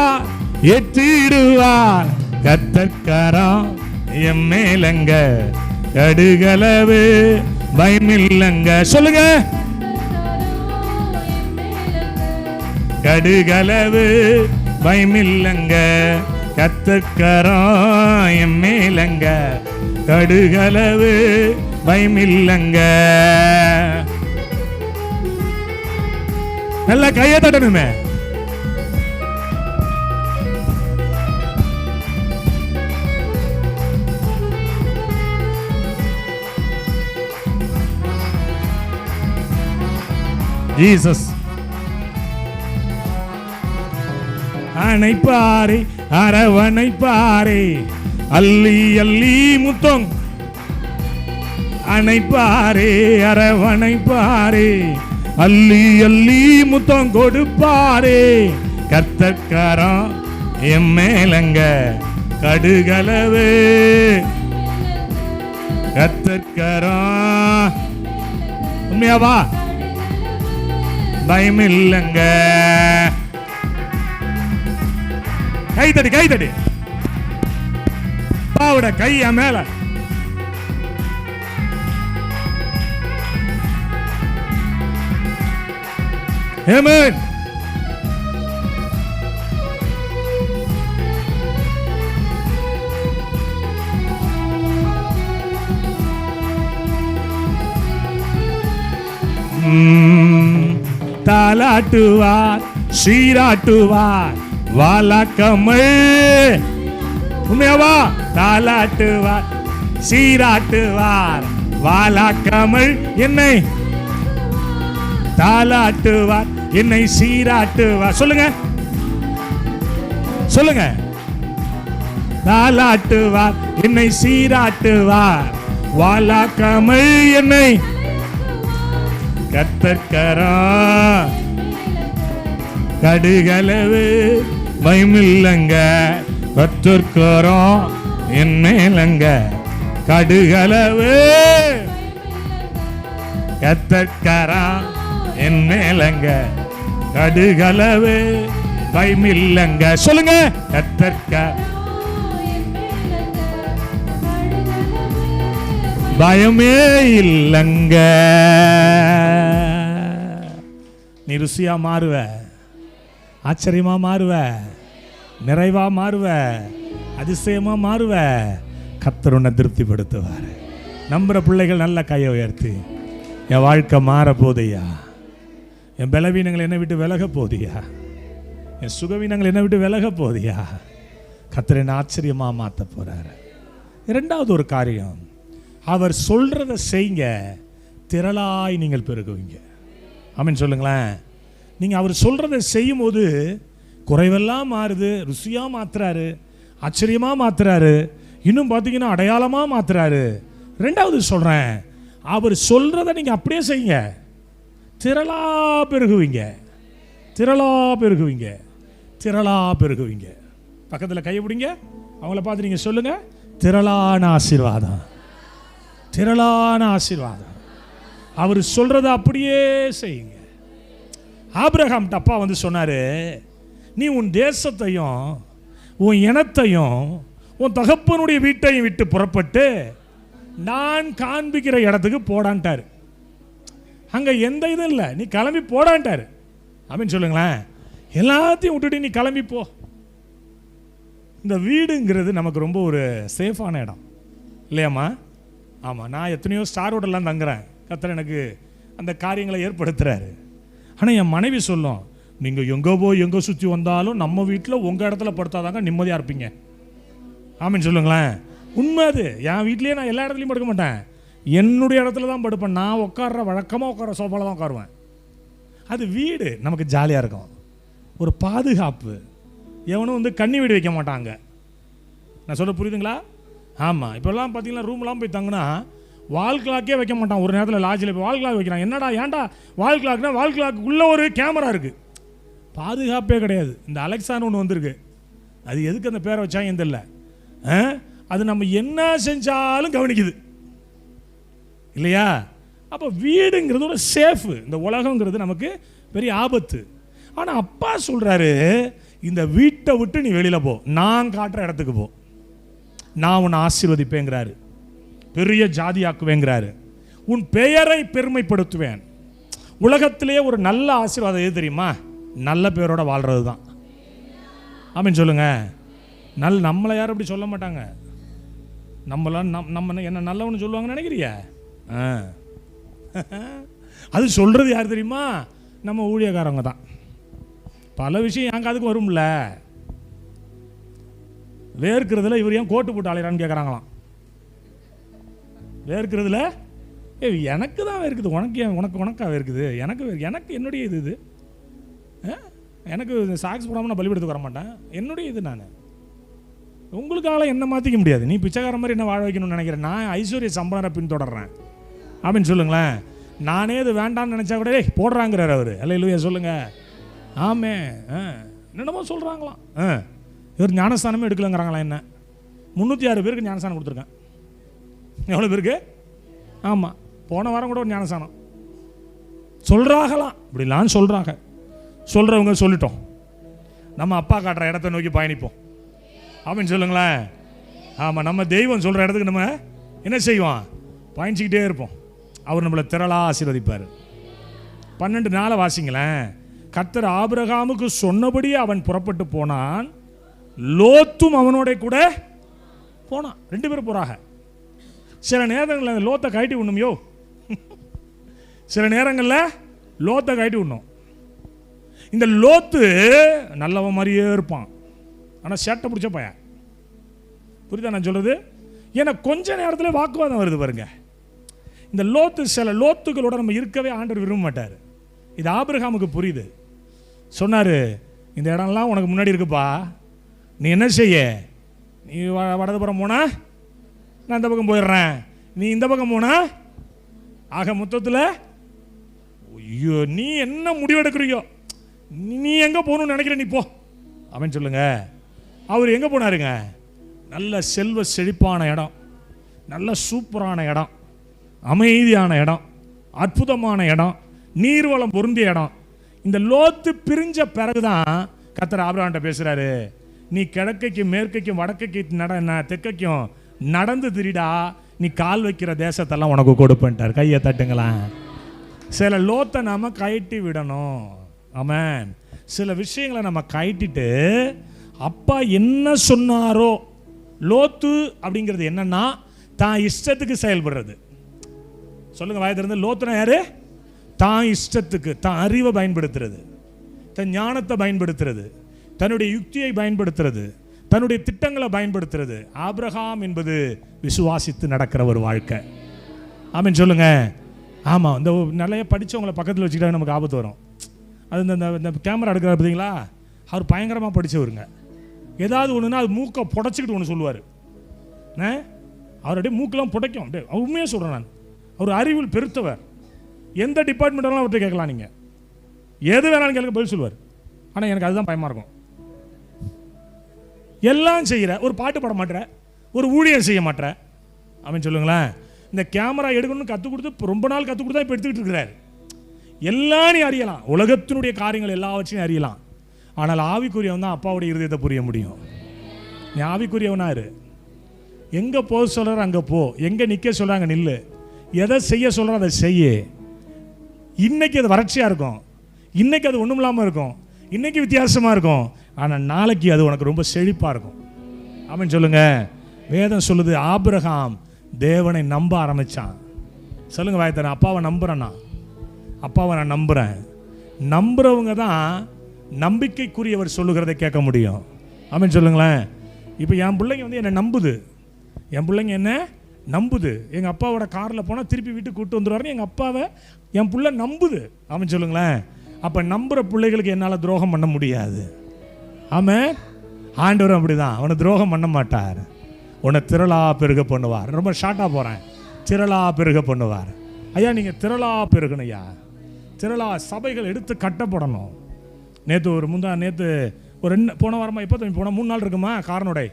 எத்திடுவார். கர்த்தர்கரம் என் மேலங்க, கடுகளவு பயமில்லங்க. சொல்லுங்க, கடுகளவு பயமில்லங்க. கர்த்தர்கரம் என் மேலங்க, கடுகளவு பயமில்லங்க. நல்ல கையை தட்டணுமே. ஜீசஸ் அணைப்பாரே, அரவணைப்பாரே, அள்ளி அள்ளி முத்தம் அணைப்பாரே, அரவணைப்பாரே, அள்ளி அள்ளி முத்தம் கொடுப்பாரே. கர்த்தர்கரம் என் மேலங்க, கடுகளவு. கர்த்தர்கரம் உண்மையாவா? பயமில்லங்க. கைதடி கைதடி. பாவுட கைய மேல. ஆமென். தாலாட்டுவார், சீராட்டுவார், வாலாக்கமல். உண்மையாவா? தாலாட்டுவார், சீராட்டுவார். வாலாக்கமல் என்னை தாலாட்டுவார், என்னை சீராட்டுவார். சொல்லுங்க சொல்லுங்க. தாலாட்டுவார், என்னை சீராட்டுவார். வாலாக்கமல் என்னை கத்தற்கரா கடுகளவு பயமில்லங்க. கத்தற்கரம் என் மேலங்க. கடுகளவு கத்தற்கரா என் மேலங்க. கடுகளவு பயமில்லங்க. சொல்லுங்க. கத்தற்க பயமே இல்லங்க. நீ ருசியா மாறுவ, ஆச்சரியமா மாறுவ, நிறைவா மாறுவ, அதிசயமா மாறுவ. கர்த்தர் உன்னை திருப்திப்படுத்துவார். நம்புற பிள்ளைகள் நல்ல கையை உயர்த்தி, என் வாழ்க்கை மாற போதையா, என் பலவீனங்கள் என்னை விட்டு விலக போதியா, என் சுகவீனங்கள் என்னை விட்டு விலக போதியா, கர்த்தர் என்னை ஆச்சரியமா மாற்ற போறாரு. இரண்டாவது ஒரு காரியம், அவர் சொல்றத செய்யுங்க, திரளாய் நீங்கள் பெருகுவீங்க. ஆமென் சொல்லுங்களேன். நீங்கள் அவர் சொல்றதை செய்யும் போது குறைவெல்லாம் மாறுது, ருசியாக மாத்துறாரு, ஆச்சரியமாக மாத்துறாரு, இன்னும் பார்த்தீங்கன்னா அடையாளமாக மாத்துறாரு. ரெண்டாவது சொல்கிறேன், அவர் சொல்றதை நீங்கள் அப்படியே செய்யுங்க, திரளா பெருகுவீங்க, திரளா பெருகுவீங்க, திரளா பெருகுவீங்க. பக்கத்தில் கையை பிடிங்க, அவங்கள பார்த்து நீங்கள் சொல்லுங்க, திரளான ஆசீர்வாதம், திரளான ஆசீர்வாதம். அவர் சொல்றதை அப்படியே செய்யுங்க. ஆபிரகாம் அப்பா வந்து சொன்னாரு, நீ உன் தேசத்தையும் உன் இனத்தையும் உன் தகப்பனுடைய வீட்டையும் விட்டு புறப்பட்டு நான் காண்பிக்கிற இடத்துக்கு போடான்ட்டார். அங்க எந்த இதுவும் இல்லை, நீ கிளம்பி போடான்ட்டார். அப்படின்னு சொல்லுங்களேன். எல்லாத்தையும் விட்டுட்டு நீ கிளம்பி போ. இந்த வீடுங்கிறது நமக்கு ரொம்ப ஒரு சேஃபான இடம் இல்லையாம்மா? ஆமாம், நான் எத்தனையோ ஸ்டார் ஹோட்டல்லாம் தங்குறேன், கர்த்தர் எனக்கு அந்த காரியங்களை ஏற்படுத்துறாரு. ஆனால் என் மனைவி சொல்லும், நீங்கள் எங்கே போய் எங்கே சுற்றி வந்தாலும் நம்ம வீட்டில் உங்கள் இடத்துல படுத்தாதாங்க நிம்மதியாக இருப்பீங்க. ஆமின்னு சொல்லுங்களேன். உண்மை அது. என் வீட்லேயே நான் எல்லா இடத்துலையும் படுக்க மாட்டேன், என்னுடைய இடத்துல தான் படுப்பேன். நான் உட்கார்ற வழக்கமாக உட்கார சோஃபாவில் தான் உட்காருவேன். அது வீடு நமக்கு ஜாலியாக இருக்கும், ஒரு பாதுகாப்பு. எவனும் வந்து கண்ணி வீடு வைக்க மாட்டாங்க. நான் சொல்ல புரியுதுங்களா? ஆமாம், இப்போல்லாம் பார்த்தீங்கன்னா ரூம்லாம் போய் தங்கினா வால் கிளாக்கே வைக்க மாட்டான். ஒரு நேரத்தில் லாட்ஜில் போய் வால் கிளாக் வைக்கிறான். என்னடா ஏன்டா வால் கிளாக்னா, வால் கிளாக்கு உள்ளே ஒரு கேமரா இருக்குது, பாதுகாப்பே கிடையாது. இந்த அலெக்சான்னு ஒன்று வந்திருக்கு, அது எதுக்கு அந்த பேரை வச்சாங்க தெரியல. அது நம்ம என்ன செஞ்சாலும் கவனிக்குது இல்லையா? அப்போ வீடுங்கிறது ஒரு சேஃபு. இந்த உலகங்கிறது நமக்கு பெரிய ஆபத்து. ஆனால் அப்பா சொல்கிறாரு, இந்த வீட்டை விட்டு நீ வெளியில் போ, நான் காட்டுற இடத்துக்கு போ, நான் உன்னை ஆசீர்வதிப்பேங்கிறாரு, பெரிய ஜாதியாக்குவேங்கிறாரு, உன் பெயரை பெருமைப்படுத்துவேன். உலகத்திலே ஒரு நல்ல ஆசீர்வாதம் எது தெரியுமா? நல்ல பேரோட வாழ்றது தான். ஆமென் சொல்லுங்க. நம்மளை யாரும் அப்படி சொல்ல மாட்டாங்க. நம்மளாம் நம்ம என்ன நல்லவன்னு சொல்லுவாங்கன்னு நினைக்கிறியா? அது சொல்றது யார் தெரியுமா? நம்ம ஊழியக்காரங்க தான். பல விஷயம் என் காதுக்கு வரும்ல. வேர்க்கிறதுல இவர் ஏன் கோட்டு போட்டு அலையிறான்னு கேட்குறாங்களாம். வேர்க்கிறதுல எனக்கு தான் வேர்க்குது, உனக்கு ஏன் உனக்கா வேர்க்குது? எனக்கு என்னுடைய இது எனக்கு சாக்ஸ் போடாமல் நான் பலிபீடத்துக்கு வர மாட்டேன், என்னுடைய இது. நான் உங்களுக்காக என்ன மாற்றிக்க முடியாது. நீ பிச்சைக்கார மாதிரி என்ன வாழ வைக்கணும்னு நினைக்கிறேன், நான் ஐஸ்வர்ய சம்பளரை பின்தொடர்றேன். அப்படின்னு சொல்லுங்களேன். நானே இது வேண்டான்னு நினச்சா கூட போடுறாங்கிறார் அவர். அல்லேலூயா சொல்லுங்க. ஆமே. என்னென்னமோ சொல்கிறாங்களாம். இவர் ஞானஸ்தானமே எடுக்கலங்கிறாங்களா? என்ன 306 பேருக்கு ஞானஸ்தானம் கொடுத்துருக்கேன். எவ்வளோ பேருக்கு? ஆமாம், போன வாரம் கூட ஒரு ஞானஸ்தானம் சொல்கிறாங்களாம். இப்படிலாம் சொல்கிறாங்க. சொல்கிறவங்க சொல்லிட்டோம், நம்ம அப்பா காட்டுற இடத்த நோக்கி பயணிப்போம். அப்படின்னு சொல்லுங்களேன். ஆமாம், நம்ம தெய்வம் சொல்கிற இடத்துக்கு நம்ம என்ன செய்வோம்? பயணிச்சுக்கிட்டே இருப்போம். அவர் நம்மளை திரளாக ஆசீர்வதிப்பார். 12 வாசிங்களேன். கர்த்தர் ஆபிரகாமுக்கு சொன்னபடியே அவன் புறப்பட்டு போனான், லோத்தும் அவனோட கூட போனான். 2 பேரும் போறாங்க. சில நேரங்களில் அந்த லோத்தை கழட்டி விடணுமையோ, சில நேரங்களில் லோத்தை கழட்டி விடணும். இந்த லோத்து நல்லவன் மாதிரியே இருப்பான், ஆனால் சேட்டை பிடிச்ச பையன். புரியுதா நான் சொல்றது? ஏன்னா கொஞ்ச நேரத்தில் வாக்குவாதம் வருது பாருங்க. இந்த லோத்து, சில லோத்துகளோட நம்ம இருக்கவே ஆண்டவர் விரும்ப மாட்டார். இது ஆபிரகாமுக்கு புரியுது. சொன்னார், இந்த இடம்லாம் உனக்கு முன்னாடி இருக்குப்பா, நீ என்ன செய்ய, நீ வடதுபுறம் போனா நான் இந்த பக்கம் போயிடுறேன், நீ இந்த பக்கம் போனா, ஆக மொத்தத்தில் ஐயோ நீ என்ன முடிவெடுக்கிறியோ, நீ எங்கே போகணும்னு நினைக்கிற நீ போ அவன் சொல்லுங்க. அவர் எங்கே போனாருங்க? நல்ல செல்வ செழிப்பான இடம், நல்ல சூப்பரான இடம், அமைதியான இடம், அற்புதமான இடம், நீர்வளம் பொருந்திய இடம். இந்த லோத்து பிரிஞ்ச பிறகுதான் கர்த்தர் ஆபிரகாம்கிட்ட பேசுறாரு, நீ கிழக்கைக்கும் மேற்கைக்கும் வடக்கைக்கும் தெற்கைக்கும் நடந்து திரிடா, நீ கால் வைக்கிற தேசத்தெல்லாம் உனக்கு கொடுப்பேன்ட்டார். கையை தட்டுங்களா. சில லோத்தை நாம கழட்டி விடணும். ஆமென். சில விஷயங்களை நம்ம கழட்டிட்டு அப்பா என்ன சொன்னாரோ, லோத்து அப்படிங்கிறது என்னன்னா தான் இஷ்டத்துக்கு செயல்படுறது. சொல்லுங்க வாய் திறந்து. லோத்துனா யாரு? தான் இஷ்டத்துக்கு, தான் அறிவை பயன்படுத்துறது, தன் ஞானத்தை பயன்படுத்துறது, தன்னுடைய யுக்தியை பயன்படுத்துறது, தன்னுடைய திட்டங்களை பயன்படுத்துறது. ஆபிரகாம் என்பது விசுவாசித்து நடக்கிற ஒரு வாழ்க்கை. ஆமென் சொல்லுங்க. ஆமாம், இந்த நிறைய படித்தவங்களை பக்கத்தில் வச்சுக்கிட்டா நமக்கு ஆபத்து வரும். அது இந்த கேமரா எடுக்கிறார் பார்த்தீங்களா, அவர் பயங்கரமாக படித்தவருங்க. ஏதாவது ஒன்றுனா அது மூக்கை புடச்சிக்கிட்டு ஒன்று சொல்லுவார். அவர் அப்படியே மூக்கெல்லாம் புடைக்கும். அப்படியே உண்மையாக சொல்கிறேன் நான். அவர் அறிவில் பெருத்தவர். எந்த டிபார்ட்மெண்ட்டாலும் அவர்கிட்ட கேட்கலாம், நீங்கள் எது வேணாலும் கேட்க பதில் சொல்லுவார். ஆனால் எனக்கு அதுதான் பயமாக இருக்கும். எல்லாம் செய்கிற, ஒரு பாட்டு பாட மாட்டேற, ஒரு ஊழியர் செய்ய மாட்டேற. அவன் சொல்லுங்களேன், இந்த கேமரா எடுக்கணும்னு கற்றுக் கொடுத்து ரொம்ப நாள் கற்றுக் கொடுத்தா இப்போ எடுத்துக்கிட்டு இருக்கிறார். எல்லாம் நீ அறியலாம், உலகத்தினுடைய காரியங்கள் எல்லாவற்றையும் அறியலாம். ஆனால் ஆவிக்குரியவன் தான் அப்பாவுடைய இருதயத்தை புரிய முடியும். நீ ஆவிக்குரியவனா இரு. எங்கே போக சொல்கிற அங்கே போ, எங்கே நிற்க சொல்கிறாங்க நில்லு, எதை செய்ய சொல்கிற அதை செய்ய. இன்னைக்கு அது வறட்சியாக இருக்கும், இன்னைக்கு அது ஒன்றும் இல்லாமல் இருக்கும், இன்னைக்கு வித்தியாசமாக இருக்கும், ஆனால் நாளைக்கு அது உனக்கு ரொம்ப செழிப்பாக இருக்கும். ஆமென் சொல்லுங்க. வேதம் சொல்லுது, ஆபிரகாம் தேவனை நம்ப ஆரம்பித்தான். சொல்லுங்க வாய்த்தரேன், அப்பாவை நம்புகிறேன்னா, அப்பாவை நான் நம்புகிறேன். நம்புறவங்க தான் நம்பிக்கைக்குரியவர் சொல்லுகிறதை கேட்க முடியும். ஆமென் சொல்லுங்களேன். இப்போ என் பிள்ளைங்க வந்து என்னை நம்புது, என் பிள்ளைங்க என்ன நம்புது. எங்கள் அப்பாவோட காரில் போனால் திருப்பி வீட்டுக்கு கூப்பிட்டு வந்துடுவாருன்னு எங்கள் அப்பாவை என் பிள்ளை நம்புது. ஆமென் சொல்லுங்களேன். அப்போ நம்புகிற பிள்ளைகளுக்கு என்னால் துரோகம் பண்ண முடியாது. ஆமாம், ஆண்டவரும் அப்படி தான், அவனை துரோகம் பண்ண மாட்டார். உன்னை திரளா பெருக பண்ணுவார். ரொம்ப ஷார்ட்டாக போகிறேன். திரளா பெருக பண்ணுவார். ஐயா நீங்கள் திரளா பெருகணும் ஐயா. திரளா சபைகள் எடுத்து கட்டப்படணும். நேற்று ஒரு போன வாரமாக இப்போ போன 3 நாள் இருக்குமா காரனோடை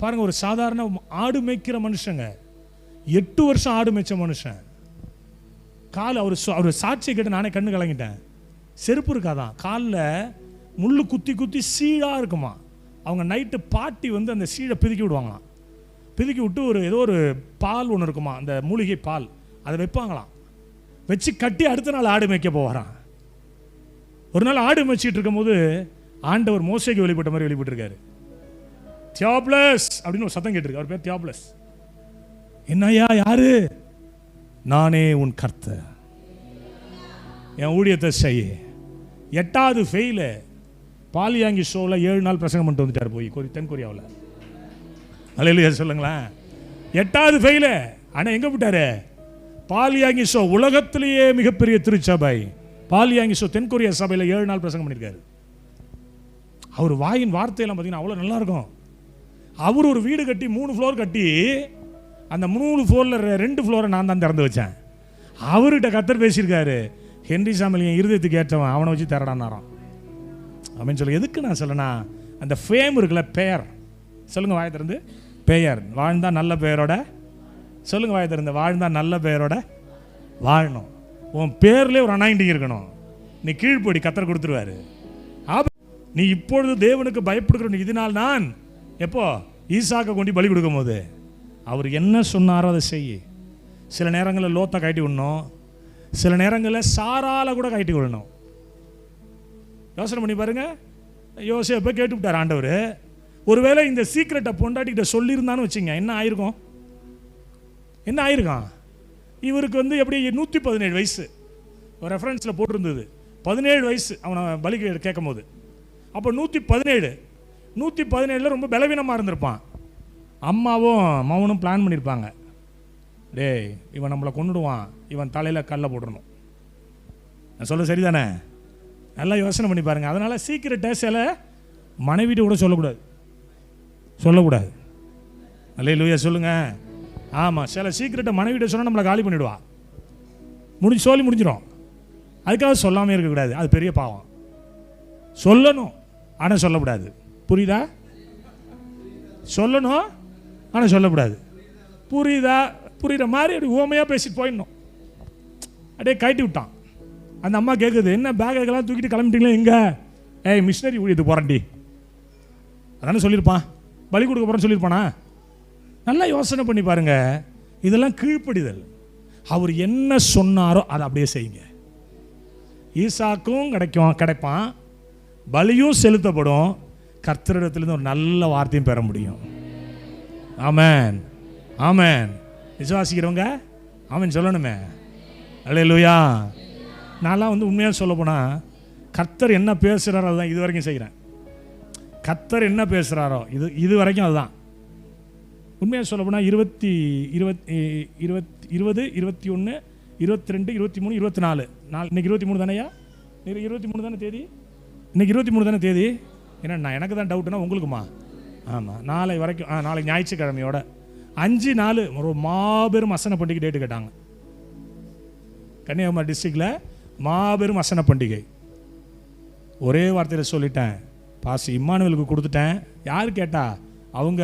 பாருங்கள். ஒரு சாதாரண ஆடு மேய்க்கிற மனுஷங்க, 8 வருஷம் ஆடு மேய்ச்ச மனுஷன், அவர் சாட்சியை கேட்டு நானே கண்ணு கலங்கிட்டேன். செருப்பு இருக்காதான், காலில் முள் குத்தி குத்தி சீடாக இருக்குமா. அவங்க நைட்டு பாட்டி வந்து அந்த சீடை பிதுக்கி விடுவாங்களாம். பிதுக்கி விட்டு ஏதோ ஒரு பால் ஒன்று இருக்குமா, அந்த மூலிகை பால், அதை வைப்பாங்களாம். வச்சு கட்டி அடுத்த நாள் ஆடு மேய்க்க போவாராம். ஒரு நாள் ஆடு மேய்ச்சிட்டு இருக்கும் போது ஆண்டவர் மோசேக்கு வெளிப்பட்ட மாதிரி வெளிப்பட்டிருக்காரு. தியோப்லஸ் அப்படின்னு ஒரு சத்தம் கேட்டிருக்கு. அவர் பேர் தியோப்லஸ். என்னையா யாரு? நானே உன் கர்த்தர், என் ஊழியத்தை செய்ய. 8வது ஃபெயிலு பாலியாங்கி ஷோவில் 7 நாள் பிரசங்கம் பண்ணிட்டு வந்துட்டார் போய் தென் கொரியாவில். அல்லேலூயா சொல்லுங்களேன். 8வது ஃபெயிலு. ஆனால் எங்கே போட்டாரு? பாலியாங்கி ஷோ, உலகத்திலேயே மிகப்பெரிய திருச்சபை பாலியாங்கி ஷோ தென் கொரியா சபையில் 7 நாள் பிரசங்கம் பண்ணியிருக்காரு. அவர் வாயின் வார்த்தையெல்லாம் பார்த்தீங்கன்னா அவ்வளோ நல்லா இருக்கும். அவர் ஒரு வீடு கட்டி 3 ஃப்ளோர் கட்டி, அந்த 3 ஃப்ளோரில் 2 ஃப்ளோரை நான் தான் திறந்து வச்சேன். அவர்கிட்ட கர்த்தர் பேசியிருக்காரு, ஹென்றி சாமுவேல் என் இருதயத்துக்கு ஏற்றவன், அவனை வச்சு திரடானாராம். அப்படின்னு சொல்லி எதுக்கு நான் சொல்லனா, அந்த ஃபேம் இருக்குல்ல, பெயர். சொல்லுங்க வாயை திறந்து. பெயர் வாழ்ந்தா நல்ல பெயரோட, சொல்லுங்க வாயை திறந்து, வாழ்ந்தா நல்ல பெயரோட வாழணும். உன் பேர்லேயே ஒரு அனாயிண்டிங் இருக்கணும். நீ கீழ்ப்படி கர்த்தர் கொடுத்துருவாரு. நீ இப்பொழுது தேவனுக்கு பயப்படுகிற இதனால் நான் எப்போ ஈசாக்க கொண்டு பலி கொடுக்கும் போது அவர் என்ன சொன்னாரோ அதை செய்ய. சில நேரங்களில் லோத்தை கட்டி விடணும், சில நேரங்களில் சாரால கூட கட்டி விடணும். யோசனை பண்ணி பாருங்க. யோசேப்பை கேட்டு விட்டார் ஆண்டவர். ஒருவேளை இந்த சீக்கிரட்டை பொண்டாட்டிகிட்ட சொல்லியிருந்தான்னு வச்சுங்க, என்ன ஆயிருக்கும்? என்ன ஆயிருக்கான்? இவருக்கு வந்து எப்படி 117 வயசு ஒரு ரெஃபரன்ஸில் போட்டிருந்தது. 17 வயசு அவனை பலிக்கு கேட்கும் போது. அப்போ 117 ரொம்ப பலவீனமாக இருந்திருப்பான். அம்மாவும் மவனும் பிளான் பண்ணியிருப்பாங்க, டேய் இவன் நம்மளை கொண்டுடுவான், இவன் தலையில் கல்லை போடணும். நான் சொல்ல சரிதானே? நல்லா யோசனை பண்ணி பாருங்க. அதனால் சீக்கிரட்டை சில மனைவிட்டு கூட சொல்லக்கூடாது. அல்லேலூயா சொல்லுங்க. ஆமாம், சில சீக்கிரட்டை மனைவிட்ட சொன்னால் நம்மளை காலி பண்ணிவிடுவா. முடிஞ்சிடும். அதுக்காக சொல்லாமல் இருக்கக்கூடாது, அது பெரிய பாவம். சொல்லணும் ஆனால் சொல்லக்கூடாது. புரியுதா? சொல்லணும் ஆனால் சொல்லக்கூடாது. புரியுற மாதிரி அப்படி ஊமையாக பேசிட்டு போயிடணும். அப்படியே கட்டி விட்டான். அந்த அம்மா கேட்குது, என்ன பேக்கெல்லாம் தூக்கிட்டு கிளம்பிட்டீங்களா? எங்கே? ஏய் மிஷினரி ஊழியத்துக்கு போகிறேன்டி. அதானே சொல்லியிருப்பான். பலி கொடுக்க போகிறேன்னு சொல்லியிருப்பானா? நல்லா யோசனை பண்ணி பாருங்க. இதெல்லாம் கீழ்ப்படிதல். அவர் என்ன சொன்னாரோ அதை அப்படியே செய்யுங்க. ஈசாக்கும் கிடைப்பான், பலியும் செலுத்தப்படும், கர்த்தரிடத்திலிருந்து ஒரு நல்ல வார்த்தையும் பெற முடியும். ஆமென், ஆமென். விசுவாசிக்கிறவங்க ஆமென் சொல்லணுமே. அல்லேலூயா. நான்லாம் உண்மையாக சொல்ல போனால், கர்த்தர் என்ன பேசுகிறாரோ அதுதான் இது வரைக்கும் செய்கிறேன். கர்த்தர் என்ன பேசுகிறாரோ இது வரைக்கும் அதுதான். உண்மையாக சொல்ல போனால் 20, 21, 22, 23, 24 இன்னைக்கு 23 தானேயா? 23 தானே தேதி? இன்னைக்கு 23 தானே தேதி? ஏன்னா எனக்கு தான் டவுட்னா உங்களுக்குமா? ஆமாம், நாளை வரைக்கும். நாளை ஞாயிற்றுக்கிழமையோட 5 ஒரு மாபெரும் வசன பண்டிகை டேட்டு கேட்டாங்க. கன்னியாகுமரி டிஸ்ட்ரிக்டில் மாபெரும் வசன பண்டிகை. ஒரே வார்த்தையில் சொல்லிட்டேன், பாஸ் இம்மானுவேலுக்கு கொடுத்துட்டேன். யார் கேட்டா? அவங்க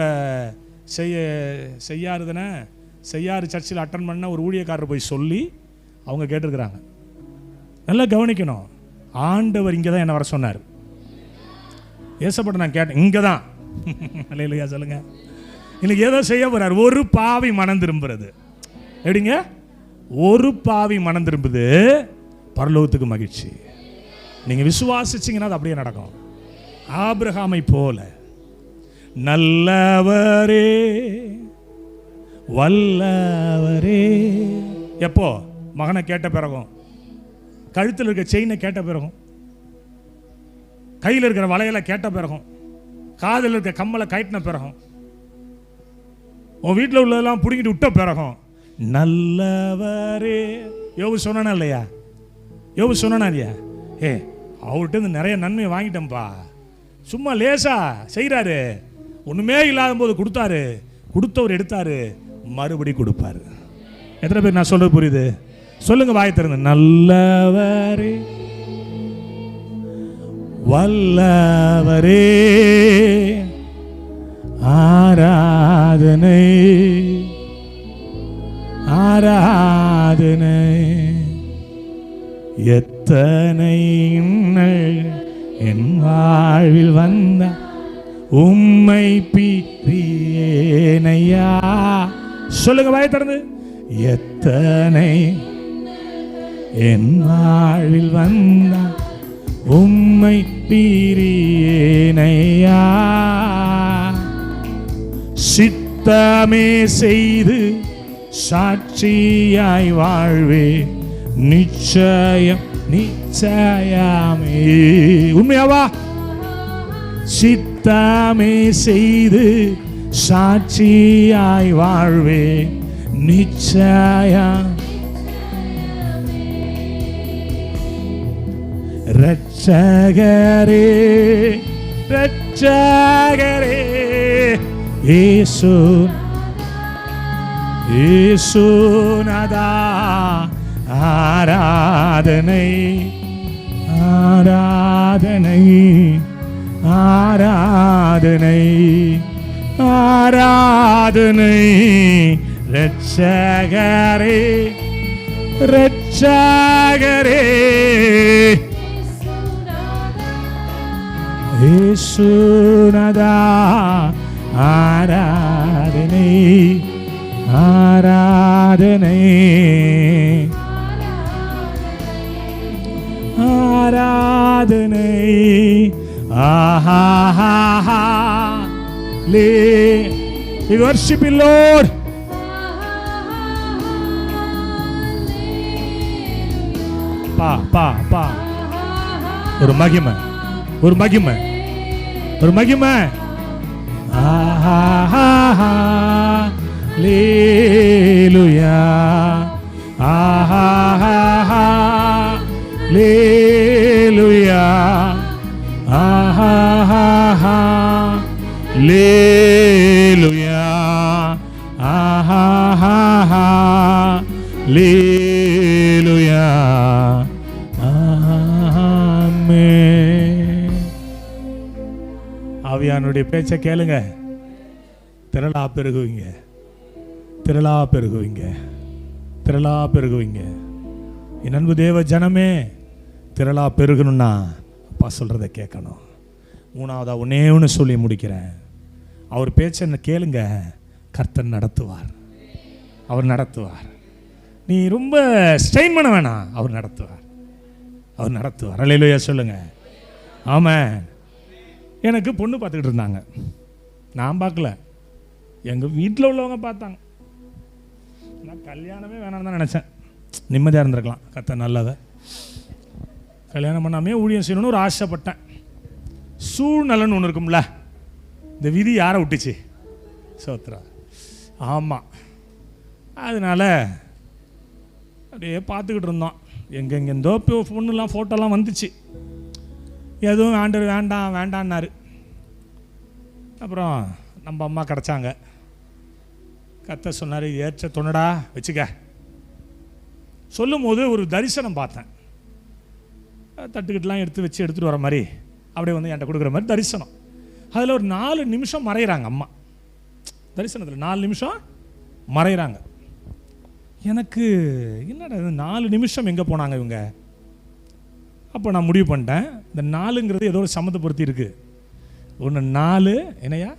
செய்யாறு சர்ச்சில் அட்டன் பண்ண ஒரு ஊழியக்காரர் போய் சொல்லி அவங்க கேட்டிருக்கிறாங்க. நல்லா கவனிக்கணும். ஆண்டவர் இங்கே தான் என்ன வர சொன்னார். ஏசப்பட்ட நான் கேட்டேன், இங்கே தான். இல்லையா சொல்லுங்க. இன்னைக்கு ஏதோ செய்ய போறார். ஒரு பாவி மனம் திரும்புறது. எப்படிங்க? ஒரு பாவி மனம் திரும்புது, பரலோகத்துக்கு மகிழ்ச்சி. நீங்க விசுவாசிச்சீங்கன்னா அது அப்படியே நடக்கும். ஆபிரகாமை போல நல்லவரே வல்லவரே. எப்போ? மகனை கேட்ட பிறகும், கழுத்தில் இருக்க செயினை கேட்ட பிறகும், கையில் இருக்கிற வளையலை கேட்ட பிறகும், காதில் இருக்க கம்மலை கட்டின பிறகும், உன் வீட்டில் உள்ளதெல்லாம் பிடிங்கிட்டு விட்ட பிறகும் நல்லவரே. யோபு சொன்னானா இல்லையா? யோபு சொன்னானா இல்லையா? அவர்கிட்ட நிறைய நன்மையை வாங்கிட்டேன்ப்பா. சும்மா லேசா செய்கிறாரு, ஒன்றுமே இல்லாத போது கொடுத்தாரு, கொடுத்தவர் எடுத்தாரு, மறுபடி கொடுப்பாரு. எத்தனை பேர் நான் சொல்றது புரியுது? சொல்லுங்க வாயை திறந்து. நல்லவரே வல்லவரே ஆராதனை ஆராதனை. எத்தனை என் வாழ்வில் வந்த உம்மை பிரியேனையா. சொல்லுங்க வாயை திறந்து. எத்தனை என் வாழ்வில் வந்த உம்மை பிரியேனையா. சித்தமே செய்து சாட்சியாய் வாழ்வே நிச்சயம் நிச்சயமே. உண்மையாவா? சித்தமே செய்து சாட்சியாய் வாழ்வே நிச்சயம். ரட்சகரே ரட்சகரே இயேசு இயேசுநாதா ஆராதனை ஆராதனை ஆராதனை ஆராதனை. ரட்சகரே ரட்சகரே இயேசுநாதா ஆராதனை ஆராதனை ஆராதனை. ஆஹா லே. We worship you, Lord. பா பா பா ஒரு மகிமை, ஒரு மகிமை, ஒரு மகிமை. ஹல்லேலூயா, ஹல்லேலூயா, ஹல்லேலூயா, ஹல்லேலூயா. ஆவியானுடைய பேச்சை கேளுங்க, திரளா பெருகுவீங்க, திரளா பெருகுவீங்க, திரளா பெருகுவீங்க. என் அன்பு தேவ ஜனமே, திரளா பெருகணும்னா அப்பா சொல்றதை கேட்கணும். மூணாவதா ஒன்னே ஒன்று சொல்லி முடிக்கிறேன். அவர் பேச்சை கேளுங்க, கர்த்தர் நடத்துவார், அவர் நடத்துவார். நீ ரொம்ப ஸ்ட்ரெயின் பண்ண வேணாம், அவர் நடத்துவார், அவர் நடத்துவார். அல்லேலூயா சொல்லுங்க. ஆமாம். எனக்கு பொண்ணு பார்த்துக்கிட்டு இருந்தாங்க, நான் பார்க்கல, எங்கள் வீட்டில் உள்ளவங்க பார்த்தாங்க. நான் கல்யாணமே வேணாம்னு தான் நினச்சேன், நிம்மதியாக இருந்திருக்கலாம். கர்த்தர் நல்லவ. கல்யாணம் பண்ணாமே ஊழியம் செய்யணும்னு ஒரு ஆசைப்பட்டேன். சூழ்நிலைன்னு ஒன்று இருக்கும்ல, இந்த விதி யாரை விட்டுச்சு? சோத்ரா. ஆமாம். அதனால அப்படியே பார்த்துக்கிட்டு இருந்தோம். எங்கெங்கேருந்தோ பொண்ணுலாம் ஃபோட்டோலாம் வந்துச்சு. எதுவும் ஆண்டவர் வேண்டாம் வேண்டான்னாரு. அப்புறம் நம்ம அம்மா கிடச்சாங்க. கர்த்தர் சொன்னார், ஏற்ற துணடா வச்சுக்க. சொல்லும் போது ஒரு தரிசனம் பார்த்தேன். தட்டுக்கிட்டலாம் எடுத்துகிட்டு வர மாதிரி, அப்படியே வந்து என்கிட்ட கொடுக்குற மாதிரி தரிசனம். அதில் ஒரு 4 நிமிஷம் மறைகிறாங்க அம்மா. தரிசனத்தில் 4 நிமிஷம் மறைகிறாங்க. எனக்கு என்னடா 4 நிமிஷம் எங்கே போனாங்க இவங்க? அப்போ நான் முடிவு பண்ணிட்டேன், இந்த 4ங்கிறது ஏதோ ஒரு சம்மந்தப்படுத்தி இருக்குது. ஒன்று 4 என்னையா,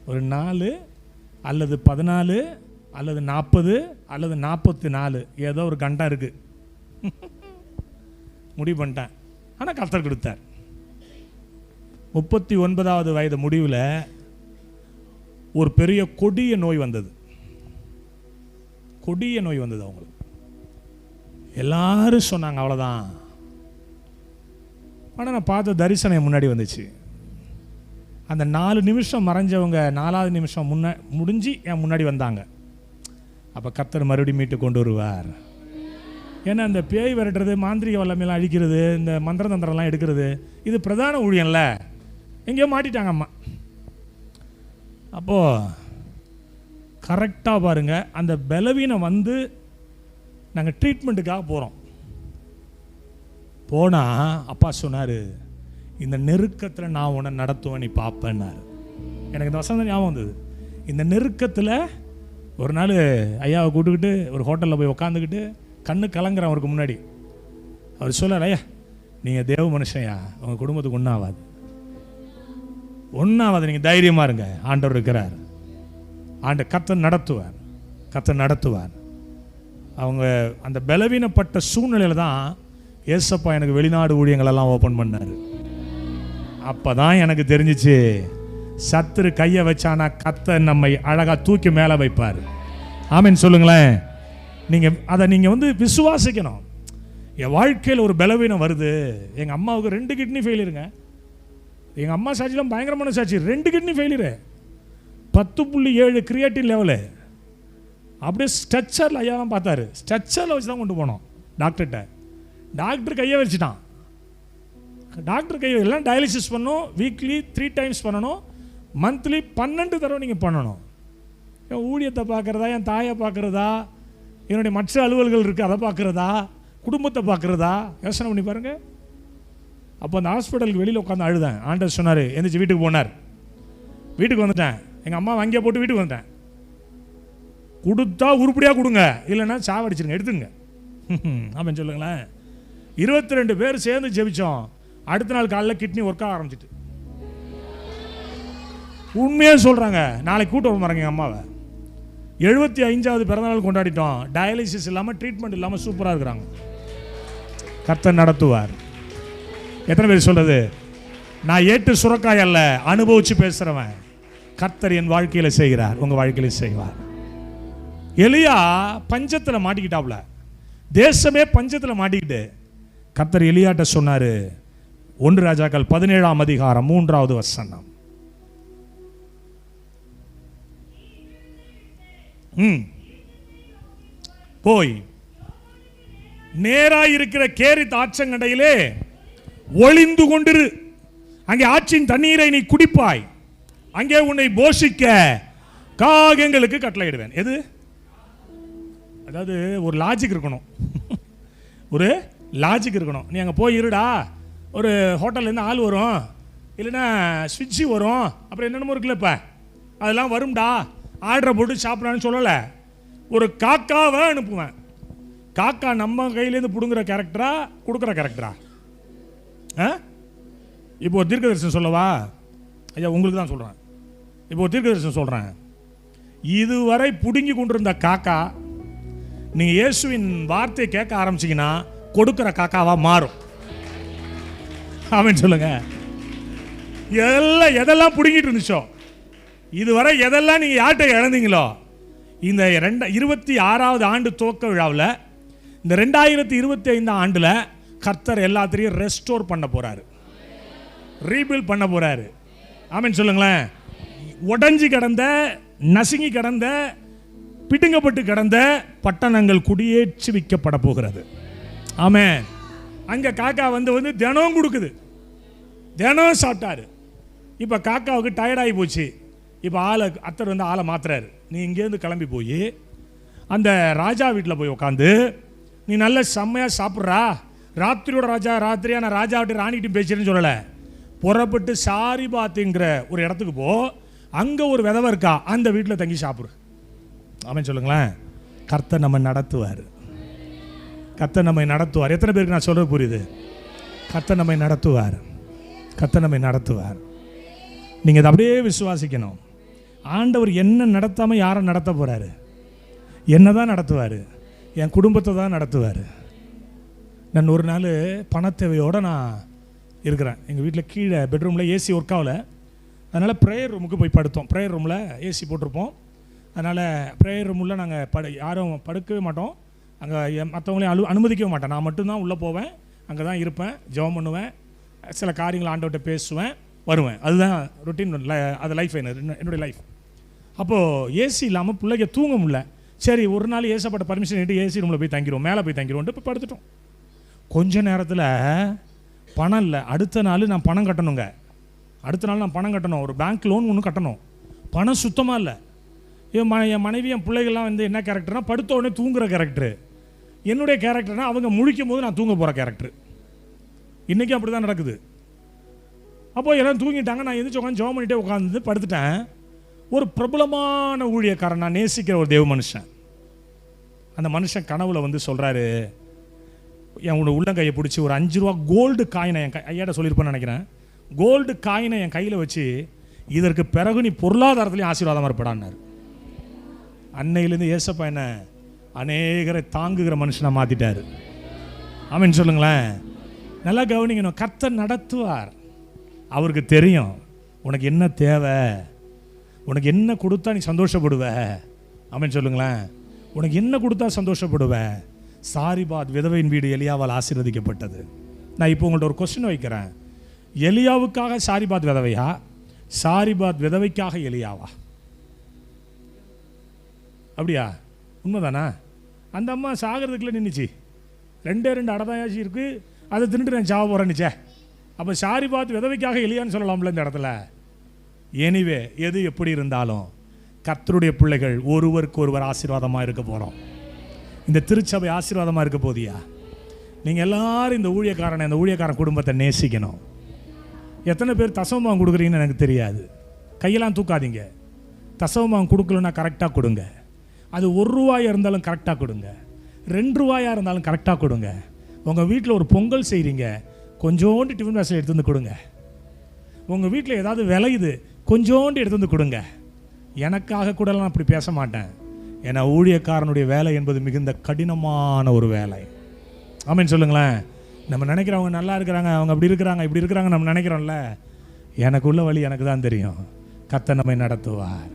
ஒரு 4 அல்லது 14 அல்லது 40 அல்லது 44, ஏதோ ஒரு கண்டம் இருக்குது. முடிவு பண்ணிட்டேன். ஆனால் கர்த்தர் கொடுத்தார். 39வது வயது முடிவில் ஒரு பெரிய கொடிய நோய் வந்தது. கொடிய நோய் வந்தது அவங்களுக்கு. எல்லாரும் சொன்னாங்க அவ்வளோதான். ஆனால் நான் பார்த்த தரிசனம் முன்னாடி வந்துச்சு. அந்த 4 நிமிஷம் மறைஞ்சவங்க 4வது நிமிஷம் முடிஞ்சு என் முன்னாடி வந்தாங்க. அப்போ கர்த்தர் மறுபடியும் மீட்டு கொண்டு வருவார். ஏன்னா இந்த பேய் விரட்டுறது, மாந்திரிக வல்லமையெல்லாம் அழிக்கிறது, இந்த மந்திர தந்திரம்லாம் எடுக்கிறது, இது பிரதான ஊழியம்ல. எங்கேயோ மாட்டிட்டாங்க அம்மா. அப்போது கரெக்டாக பாருங்கள், அந்த பலவீனம் வந்து நாங்கள் ட்ரீட்மெண்ட்டுக்காக போகிறோம். போனால் அப்பா சொன்னார், இந்த நெருக்கத்தில் நான் உன்னை நடத்துவேன், நீ பார்ப்பேன்னாரு. எனக்கு இந்த வசனம் ஞாபகம் வந்தது. இந்த நெருக்கத்தில் ஒரு நாள் ஐயாவை கூட்டுக்கிட்டு ஒரு ஹோட்டலில் போய் உக்காந்துக்கிட்டு கண்ணு கலங்குறேன் அவருக்கு முன்னாடி. அவர் சொல்லார், ஐயா நீங்கள் தேவ மனுஷன்யா, உங்கள் குடும்பத்துக்கு ஒன்றாகாது, நீங்கள் தைரியமாக இருங்க, ஆண்டவர் இருக்கிறார், கர்த்தர் நடத்துவார், கர்த்தர் நடத்துவார். அவங்க அந்த பலவீனப்பட்ட சூழ்நிலையில் தான் ஏசப்பா எனக்கு வெளிநாடு ஊழியங்களெல்லாம் ஓப்பன் பண்ணார். அப்போ தான் எனக்கு தெரிஞ்சிச்சு, சத்துரு கையை வச்சானா கர்த்தர் நம்மை அழகாக தூக்கி மேலே வைப்பார். ஆமென் சொல்லுங்களேன். அதை நீங்கள் வந்து விசுவாசிக்கணும். என் வாழ்க்கையில் ஒரு பலவீனம் வருது. எங்கள் அம்மாவுக்கு 2 கிட்னி ஃபெயிலியருங்க. எங்கள் அம்மா சாட்சியெலாம் பயங்கரமான சாட்சி. 2 கிட்னி ஃபெயிலியரு, 10.7 கிரியேட்டின் லெவலு. அப்படியே ஸ்ட்ரெச்சரில் ஐயாவும் பார்த்தாரு. ஸ்ட்ரெச்சரில் வச்சு தான் கொண்டு போனோம் டாக்டர்கிட்ட. டாக்டர் கையை வச்சுட்டான். டாக்டர் கையை எல்லாம் டயாலிசிஸ் பண்ணணும். வீக்லி 3 டைம்ஸ் பண்ணணும். மந்த்லி 12 தடவை நீங்கள் பண்ணணும். என் ஊழியத்தை பார்க்குறதா, என் தாயை பார்க்குறதா, என்னுடைய மற்ற அலுவல்கள் இருக்குது அதை பார்க்குறதா, குடும்பத்தை பார்க்குறதா, யோசனை பண்ணி பாருங்கள். அப்போ அந்த ஹாஸ்பிட்டலுக்கு வெளியில் உட்காந்து அழுதேன். ஆண்டவர் சொன்னார், எந்திரிச்சு வீட்டுக்கு போனார். வீட்டுக்கு வந்துட்டேன். எங்கள் அம்மா வங்கியை போட்டு வீட்டுக்கு வந்துட்டேன். கொடுத்தா உருப்படியாக கொடுங்க, இல்லைன்னா சாவடிச்சிருங்க, எடுத்துங்க. ஆமாம் சொல்லுங்களேன். 22 பேர் சேர்ந்து ஜெபிச்சோம். அடுத்த நாள் காலையில் கிட்னி ஒர்க் ஆக ஆரம்பிச்சிட்டு. உண்மையாக சொல்கிறாங்க. நாளைக்கு கூட்ட வர மாட்டாங்க எங்கள் அம்மாவை. 75வது பிறந்தநாள் கொண்டாடிட்டோம். டயாலிசிஸ் இல்லாமல், ட்ரீட்மெண்ட் இல்லாமல் சூப்பராக இருக்கிறாங்க. கர்த்தர் நடத்துவார். எத்தனை பேர் சொல்றது? நான் ஏட்டு சுரக்காய் அல்ல, அனுபவிச்சு பேசுகிறவன். கர்த்தர் என் வாழ்க்கையில் செய்கிறார், உங்கள் வாழ்க்கையில் செய்வார். எலியா பஞ்சத்தில் மாட்டிக்கிட்டாப்ல, தேசமே பஞ்சத்தில் மாட்டிக்கிட்டு கர்த்தர் எலியாட்ட சொன்னார், 1 ராஜாக்கள் 17ஆம் அதிகாரம் 3வது வசனம். போய் நேராயிருக்கிற கேரித் ஆற்றங்கடையிலே ஒளிந்து கொண்டிரு, அங்கே ஆற்றின் தண்ணீரை நீ குடிப்பாய், அங்கே உன்னை போஷிக்க காகங்களுக்கு கட்டளையிடுவேன். எது? அதாவது ஒரு லாஜிக் இருக்கணும், ஒரு லாஜிக் இருக்கணும். நீ அங்கே போய் இருடா, ஒரு ஹோட்டல்லேருந்து ஆள் வரும், இல்லைன்னா ஸ்விட்சி வரும், அப்புறம் என்னென்னமோ இருக்குல்ல, இப்போ அதெல்லாம் வரும்டா, ஆர்டரை போட்டு சாப்பிட்றான்னு சொல்லலை. ஒரு காக்காவை அனுப்புவேன். காக்கா நம்ம கையிலேருந்து பிடுங்குற கேரக்டரா, கொடுக்குற கேரக்டரா? இப்போ ஒரு தீர்க்கதரிசனம் சொல்லவா ஐயா? உங்களுக்கு தான் சொல்கிறேன். இப்போ ஒரு தீர்க்கதரிசனம் சொல்கிறேன். இதுவரை பிடுங்கி கொண்டிருந்த காக்கா நீங்கள் இயேசுவின் வார்த்தையை கேட்க ஆரம்பிச்சிங்கன்னா கொடுக்குற காக்காவா மாறும். ஆமென் சொல்லுங்க. எதெல்லாம் பிடுங்கிட்டு இருந்துச்சோ, இதுவரை எதெல்லாம் நீங்கள் யார்கிட்ட இழந்தீங்களோ, இந்த 26வது ஆண்டு துவக்க விழாவில், இந்த 2025 ஆண்டில் கர்த்தர் எல்லாத்தையும் ரெஸ்டோர் பண்ண போறாரு, ரீபில்ட் பண்ண போறாரு. ஆமென் சொல்லுங்களேன். உடஞ்சி கிடந்த, நசுங்கி கிடந்த, பிடுங்கப்பட்டு கிடந்த பட்டணங்கள் குடியேற்றி வைக்கப்பட போகிறது. ஆமென். அங்க காக்கா வந்து தினம் கொடுக்குது, தினம் சாப்பிட்டாரு. இப்போ காக்காவுக்கு டயர்டாகி போச்சு. இப்போ அத்தர் வந்து ஆளை மாத்துறாரு. நீ இங்கேருந்து கிளம்பி போய் அந்த ராஜா வீட்டில் போய் உட்காந்து நீ நல்ல செம்மையாக சாப்பிட்றா, ராத்திரியோட ராஜா, ராத்திரியா நான் ராஜாவிட்டு ராணிகிட்டும் பேசுறேன்னு சொல்லலை. புறப்பட்டு சாரிபாத்துங்கிற ஒரு இடத்துக்கு போ, அங்கே ஒரு விதவை இருக்கா, அந்த வீட்டில் தங்கி சாப்பிடு. ஆமென் சொல்லுங்களேன். கர்த்தர் நம்ம நடத்துவார், கர்த்தர் நம்மை நடத்துவார். எத்தனை பேருக்கு நான் சொல்றது புரியுது? கர்த்தர் நம்மை நடத்துவார், கர்த்தர் நம்மை நடத்துவார். நீங்கள் அதை அப்படியே விசுவாசிக்கணும். ஆண்டவர் என்ன நடத்தாமல் யாரை நடத்த போகிறாரு? என்ன தான் நடத்துவார், என் குடும்பத்தை தான் நடத்துவார். நான் ஒரு நாள் பணத்தேவையோடு நான் இருக்கிறேன். எங்கள் வீட்டில் கீழே பெட்ரூமில் ஏசி ஒர்க் ஆகலை, அதனால் ப்ரேயர் ரூமுக்கு போய் படுத்தோம். ப்ரேயர் ரூமில் ஏசி போட்டிருப்போம், அதனால் ப்ரேயர் ரூமில் நாங்கள் யாரும் படுக்கவே மாட்டோம். அங்கே மற்றவங்களையும் அனுமதிக்கவே மாட்டேன். நான் மட்டும்தான் உள்ளே போவேன், அங்கே தான் இருப்பேன், ஜெபம் பண்ணுவேன், சில காரியங்கள் ஆண்டவர்கிட்ட பேசுவேன், வருவேன். அதுதான் ரொட்டீன், அது லைஃப் என்னுடைய லைஃப். அப்போது ஏசி இல்லாமல் பிள்ளைங்க தூங்க முடியல. சரி, ஒரு நாள் ஏசப்பட்ட பர்மிஷன் எடுத்து ஏசி ரூமில் போய் தங்கிடுவோம், மேலே போய் தங்கிடுவோன்ட்டு இப்போ படுத்துட்டோம். கொஞ்ச நேரத்தில் பணம் இல்லை. அடுத்த நாள் நான் பணம் கட்டணுங்க, அடுத்த நாள் நான் பணம் கட்டணும், ஒரு பேங்க் லோன் ஒன்று கட்டணும். பணம் சுத்தமாக இல்லை. என் மனைவி, என் பிள்ளைகள்லாம் வந்து என்ன கேரக்டர்னா, படுத்த உடனே தூங்குற கேரக்டரு. என்னுடைய கேரக்டர்னா அவங்க முழிக்கும் போது நான் தூங்க போகிற கேரக்டர். இன்றைக்கி அப்படி தான் நடக்குது. அப்போது எல்லாம் தூங்கிட்டாங்க, நான் எந்திரிச்சு உட்காந்து ஜெபம் பண்ணிட்டே உட்காந்து படுத்துட்டேன். ஒரு பிரபலமான ஊழியக்காரன், நான் நேசிக்கிற ஒரு தேவ மனுஷன், அந்த மனுஷன் கனவுல வந்து சொல்கிறாரு, என் உள்ளங்கையை பிடிச்சி ஒரு 5 ரூபா கோல்டு காயினை என் ஐயாட்ட சொல்லியிருப்பேன்னு நினைக்கிறேன், கோல்டு காயினை என் கையில் வச்சு, இதற்கு பிறகு நீ பொருளாதாரத்துலேயும் ஆசீர்வாதமாக இருப்படான்னாரு. அன்னையிலேருந்து ஏசப்பா என்ன அநேகரை தாங்குகிற மனுஷனை மாற்றிட்டார். ஆமென் சொல்லுங்களேன். நல்லா கவனிக்கணும். கர்த்தர் நடத்துவார். அவருக்கு தெரியும் உனக்கு என்ன தேவை, உனக்கு என்ன கொடுத்தா நீ சந்தோஷப்படுவ. ஆமென் சொல்லுங்களேன். உனக்கு என்ன கொடுத்தா சந்தோஷப்படுவ. சாரிபாத் விதவையின் வீடு எலியாவால் ஆசீர்வதிக்கப்பட்டது. நான் இப்போ உங்கள்ட்ட ஒரு கொஸ்டின் வைக்கிறேன். எலியாவுக்காக சாரிபாத் விதவையா, சாரிபாத் விதவைக்காக எலியாவா? அப்படியா? உண்மைதானா? அந்த அம்மா சாகிறதுக்குள்ள நின்றுச்சு, 2 அடதாயாச்சு இருக்குது, அதை தின்னுட்டு நான் சாவ போகிறேன்னுச்சே. அப்போ சாரிபாத் விதவைக்காக எலியான்னு சொல்லலாம்ல இந்த இடத்துல. எனிவே, எது எப்படி இருந்தாலும் கர்த்தருடைய பிள்ளைகள் ஒருவருக்கு ஒருவர் ஆசீர்வாதமாக இருக்க போகிறோம். இந்த திருச்சபை ஆசீர்வாதமாக இருக்க போதியா? நீங்கள் எல்லாரும் இந்த ஊழியக்காரன் குடும்பத்தை நேசிக்கணும். எத்தனை பேர் தசவமாகம் கொடுக்குறீங்கன்னு எனக்கு தெரியாது. கையெல்லாம் தூக்காதீங்க. தசவமாகம் கொடுக்கலன்னா கரெக்டாக கொடுங்க. அது 1 ரூபாயாக இருந்தாலும் கரெக்டாக கொடுங்க, 2 ரூபாயாக இருந்தாலும் கரெக்டாக கொடுங்க. உங்கள் வீட்டில் ஒரு பொங்கல் செய்கிறீங்க, கொஞ்சோண்டு டிஃபன் பாக்ஸில் எடுத்து வந்து கொடுங்க. உங்கள் வீட்டில் ஏதாவது விளையுது, கொஞ்சோண்டு எடுத்து வந்து கொடுங்க. எனக்காக கூடலாம் அப்படி பேச மாட்டேன். ஏன்னா ஊழியக்காரனுடைய வேலை என்பது மிகுந்த கடினமான ஒரு வேலை. ஆமென் சொல்லுங்களேன். நம்ம நினைக்கிறவங்க நல்லா இருக்கிறாங்க, அவங்க அப்படி இருக்கிறாங்க, இப்படி இருக்கிறாங்க நம்ம நினைக்கிறோம்ல. எனக்கு உள்ள வழி எனக்கு தான் தெரியும். கர்த்தர் நம்மை நடத்துவார்,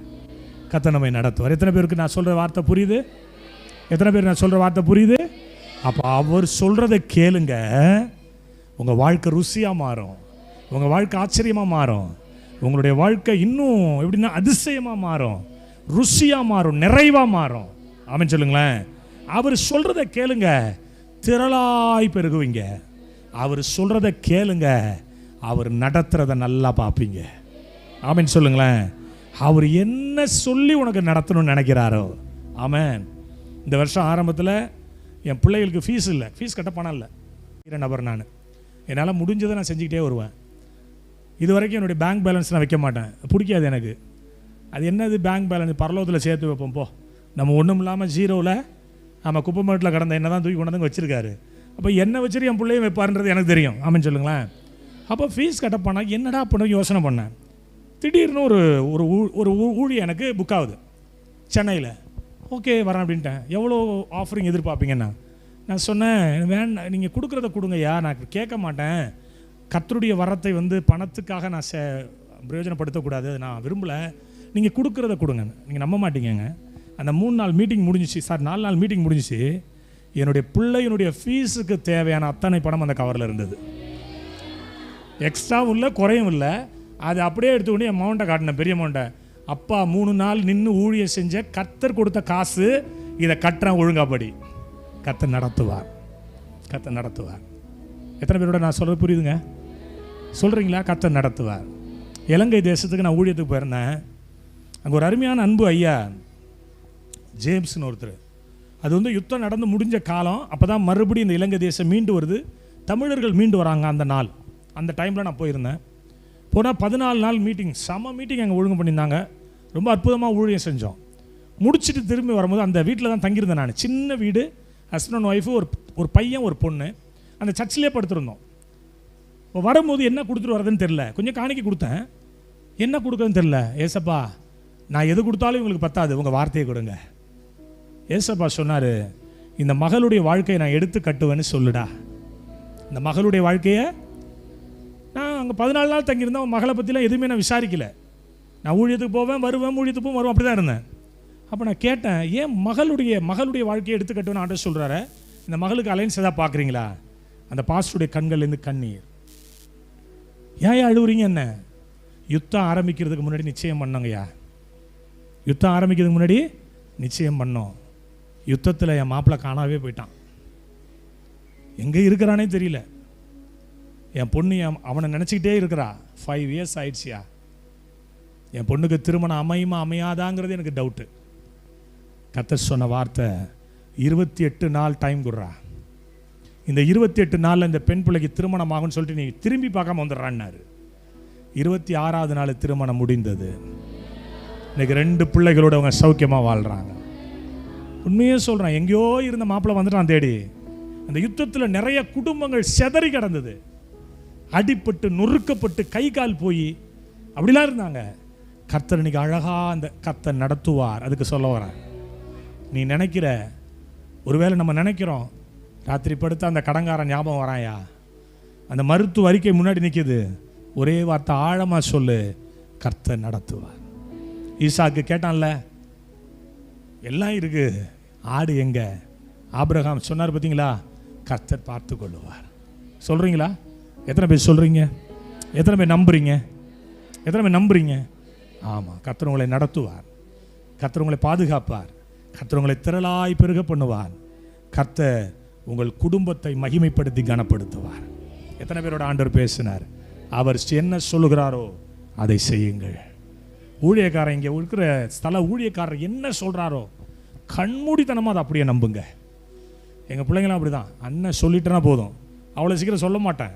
கர்த்தர் நம்மை நடத்துவார். எத்தனை பேருக்கு நான் சொல்கிற வார்த்தை புரியுது? எத்தனை பேருக்கு நான் சொல்கிற வார்த்தை புரியுது? அப்போ அவர் சொல்கிறத கேளுங்க. உங்கள் வாழ்க்கை ருசியாக மாறும், உங்கள் வாழ்க்கை ஆச்சரியமாக மாறும், உங்களுடைய வாழ்க்கை இன்னும் எப்படின்னா அதிசயமாக மாறும், ருசியாக மாறும், நிறைவாக மாறும். ஆமென் சொல்லுங்களேன். அவர் சொல்கிறத கேளுங்க, திரளாய் பெருகுவீங்க. அவர் சொல்கிறத கேளுங்க, அவர் நடத்துகிறத நல்லா பார்ப்பீங்க. ஆமென் சொல்லுங்களேன். அவர் என்ன சொல்லி உனக்கு நடத்தணும்னு நினைக்கிறாரோ. ஆமென். இந்த வருஷம் ஆரம்பத்தில் என் பிள்ளைகளுக்கு ஃபீஸ் இல்லை, ஃபீஸ் கட்ட பணம் இல்லை. நபர் நான் என்னால் முடிஞ்சதை நான் செஞ்சுக்கிட்டே வருவேன். இது வரைக்கும் என்னுடைய பேங்க் பேலன்ஸ் நான் வைக்க மாட்டேன், பிடிக்காது எனக்கு. அது என்னது பேங்க் பேலன்ஸ், பரலோகத்தில் சேர்த்து வைப்போம் போ. நம்ம ஒன்றும் இல்லாமல் ஜீரோவில் நம்ம குப்பைமேட்டில் கடந்த என்ன தான் தூக்கி கொண்டாந்து வச்சுருக்காரு. அப்போ என்ன வச்சுட்டு என் பிள்ளையும் வைப்பாருன்றது எனக்கு தெரியும். ஆமென் சொல்லுங்களேன். அப்போ ஃபீஸ் கட்ட போனால் என்னடா பண்ண யோசனை பண்ணேன். திடீர்னு ஒரு ஒரு ஊழியம் எனக்கு புக் ஆகுது சென்னையில். ஓகே வரேன் அப்படின்ட்டேன். எவ்வளோ ஆஃபரிங் எதிர்பார்ப்பீங்கன்னா நான் சொன்னேன், வேண்டாம், நீங்கள் கொடுக்குறத கொடுங்கய்யா, நான் கேட்க மாட்டேன். கர்த்தருடைய வரத்தை வந்து பணத்துக்காக நான் பிரயோஜனப்படுத்தக்கூடாது, நான் விரும்பலை. நீங்கள் கொடுக்குறத கொடுங்க. நீங்கள் நம்ப மாட்டீங்கங்க. அந்த 3 நாள் மீட்டிங் முடிஞ்சிச்சு, 4 நாள் மீட்டிங் முடிஞ்சிச்சு. என்னுடைய பிள்ளையினுடைய ஃபீஸுக்கு தேவையான அத்தனை பணம் அந்த கவரில் இருந்தது. எக்ஸ்ட்ராவும் இல்லை, குறையும் இல்லை. அது அப்படியே எடுத்துக்கொண்டு என் அமௌண்ட்டை காட்டினேன், பெரிய அமௌண்ட்டை. அப்பா 3 நாள் நின்று ஊழியம் செஞ்ச கர்த்தர் கொடுத்த காசு, இதை கட்டுறேன் ஒழுங்காப்படி. கர்த்தர் நடத்துவார், கர்த்தர் நடத்துவார். எத்தனை பேரோட நான் சொல்கிறது புரியுதுங்க? சொல்கிறீங்களா? கர்த்தர் நடத்துவார். இலங்கை தேசத்துக்கு நான் ஊழியத்துக்கு போயிருந்தேன். அங்கே ஒரு அருமையான அன்பு ஐயா ஜேம்ஸ்னு ஒருத்தர். அது வந்து யுத்தம் நடந்து முடிஞ்ச காலம். அப்போ தான் மறுபடியும் இந்த இலங்கை தேசம் மீண்டு வருது, தமிழர்கள் மீண்டு வராங்க. அந்த நாள், அந்த டைமில் நான் போயிருந்தேன். போனால் 14 நாள் மீட்டிங், செம மீட்டிங் அங்கே ஒழுங்கு பண்ணியிருந்தாங்க. ரொம்ப அற்புதமாக ஊழியம் செஞ்சோம். முடிச்சுட்டு திரும்பி வரும்போது அந்த வீட்டில் தான் தங்கியிருந்தேன் நான். சின்ன வீடு, ஹஸ்பண்ட் ஒய்ஃபு, ஒரு பையன் ஒரு பொண்ணு. அந்த சர்ச்சிலே படுத்துருந்தோம். இப்போ வரும்போது என்ன கொடுத்துட்டு வரதுன்னு தெரில. கொஞ்சம் காணிக்கை கொடுத்தேன், என்ன கொடுக்குறதுன்னு தெரில. ஏசப்பா, நான் எது கொடுத்தாலும் இவங்களுக்கு பத்தாது, உங்கள் வார்த்தையை கொடுங்க. ஏசப்பா சொன்னார், இந்த மகளுடைய வாழ்க்கையை நான் எடுத்து கட்டுவேன்னு சொல்லுடா. இந்த மகளுடைய வாழ்க்கையை நான் அங்கே 14 நாள் தங்கியிருந்தேன். மகளை பற்றிலாம் எதுவுமே நான் விசாரிக்கலை. நான் ஊழியத்துக்கு போவேன், வருவேன், ஊழியத்துக்கு போவேன், வருவேன், அப்படி தான் இருந்தேன். அப்போ நான் கேட்டேன், ஏன் மகளுடைய வாழ்க்கையை எடுத்து கட்டுவேன்னு ஆண்டவர் சொல்கிறாரு, இந்த மகளுக்கு அலைன்ஸ் எதாவது பார்க்குறீங்களா? அந்த பாஸ்டருடைய கண்கள்லேருந்து கண்ணீர். ஏன் அழுவுறீங்க? என்ன? யுத்தம் ஆரம்பிக்கிறதுக்கு முன்னாடி நிச்சயம் பண்ணோங்கய்யா. யுத்தம் ஆரம்பிக்கிறதுக்கு முன்னாடி நிச்சயம் பண்ணோம். யுத்தத்தில் என் மாப்பிள்ளை காணாவே போயிட்டான். எங்கே இருக்கிறானே தெரியல. என் பொண்ணு அவனை நினச்சிக்கிட்டே இருக்கிறா. 5 இயர்ஸ் ஆயிடுச்சியா. என் பொண்ணுக்கு திருமணம் அமையுமா அமையாதாங்கிறது எனக்கு டவுட்டு. கர்த்தர் சொன்ன வார்த்தை, 28 நாள் டைம் கொடுறா. இந்த 28 நாளில் இந்த பெண் பிள்ளைக்கு திருமணம் ஆகும்னு சொல்லிட்டு நீ திரும்பி பார்க்காம வந்துடுறான்னாரு. 26வது நாள் திருமணம் முடிந்தது. இன்னைக்கு 2 பிள்ளைகளோட அவங்க சௌக்கியமாக வாழ்கிறாங்க. உண்மையே சொல்கிறேன், எங்கேயோ இருந்த மாப்பிள்ளை வந்துட்டான் தேடி. அந்த யுத்தத்தில் நிறைய குடும்பங்கள் செதறி கிடந்தது, அடிப்பட்டு நொறுக்கப்பட்டு கை கால் போய் அப்படிலாம் இருந்தாங்க. கர்த்தர் இன்னைக்கு அழகாக அந்த கர்த்தர் நடத்துவார். அதுக்கு சொல்ல வரேன். நீ நினைக்கிற, ஒருவேளை நம்ம நினைக்கிறோம், ராத்திரி படுத்த அந்த கடங்காரன் ஞாபகம் வராயா, அந்த மருத்துவ அறிக்கை முன்னாடி நிற்கிது, ஒரே வார்த்தை ஆழமாக சொல்லு, கர்த்தர் நடத்துவார். ஈசாக்கு கேட்டான்ல, எல்லாம் இருக்கு, ஆடு எங்க? ஆபிரகாம் சொன்னார் பார்த்தீங்களா, கர்த்தர் பார்த்து கொள்ளுவார். சொல்கிறீங்களா? எத்தனை பேர் சொல்கிறீங்க? எத்தனை பேர் நம்புறீங்க? எத்தனை பேர் நம்புறீங்க? ஆமாம், கர்த்தர் உங்களை நடத்துவார், கர்த்தர் உங்களை பாதுகாப்பார், கர்த்தர் உங்களை திரளாய் பெருக பண்ணுவார், கர்த்தர் உங்கள் குடும்பத்தை மகிமைப்படுத்தி கனப்படுத்துவார். எத்தனை பேரோட ஆண்டவர் பேசினார்? அவர் என்ன சொல்லுகிறாரோ அதை செய்யுங்கள். ஊழியக்காரன், இங்கே இருக்கிற ஸ்தல ஊழியக்காரர் என்ன சொல்கிறாரோ கண்மூடித்தனமாக அதை அப்படியே நம்புங்க. எங்கள் பிள்ளைங்களாம் அப்படி தான். அண்ணன் சொல்லிட்டேன்னா போதும், அவ்வளோ சீக்கிரம் சொல்ல மாட்டேன்,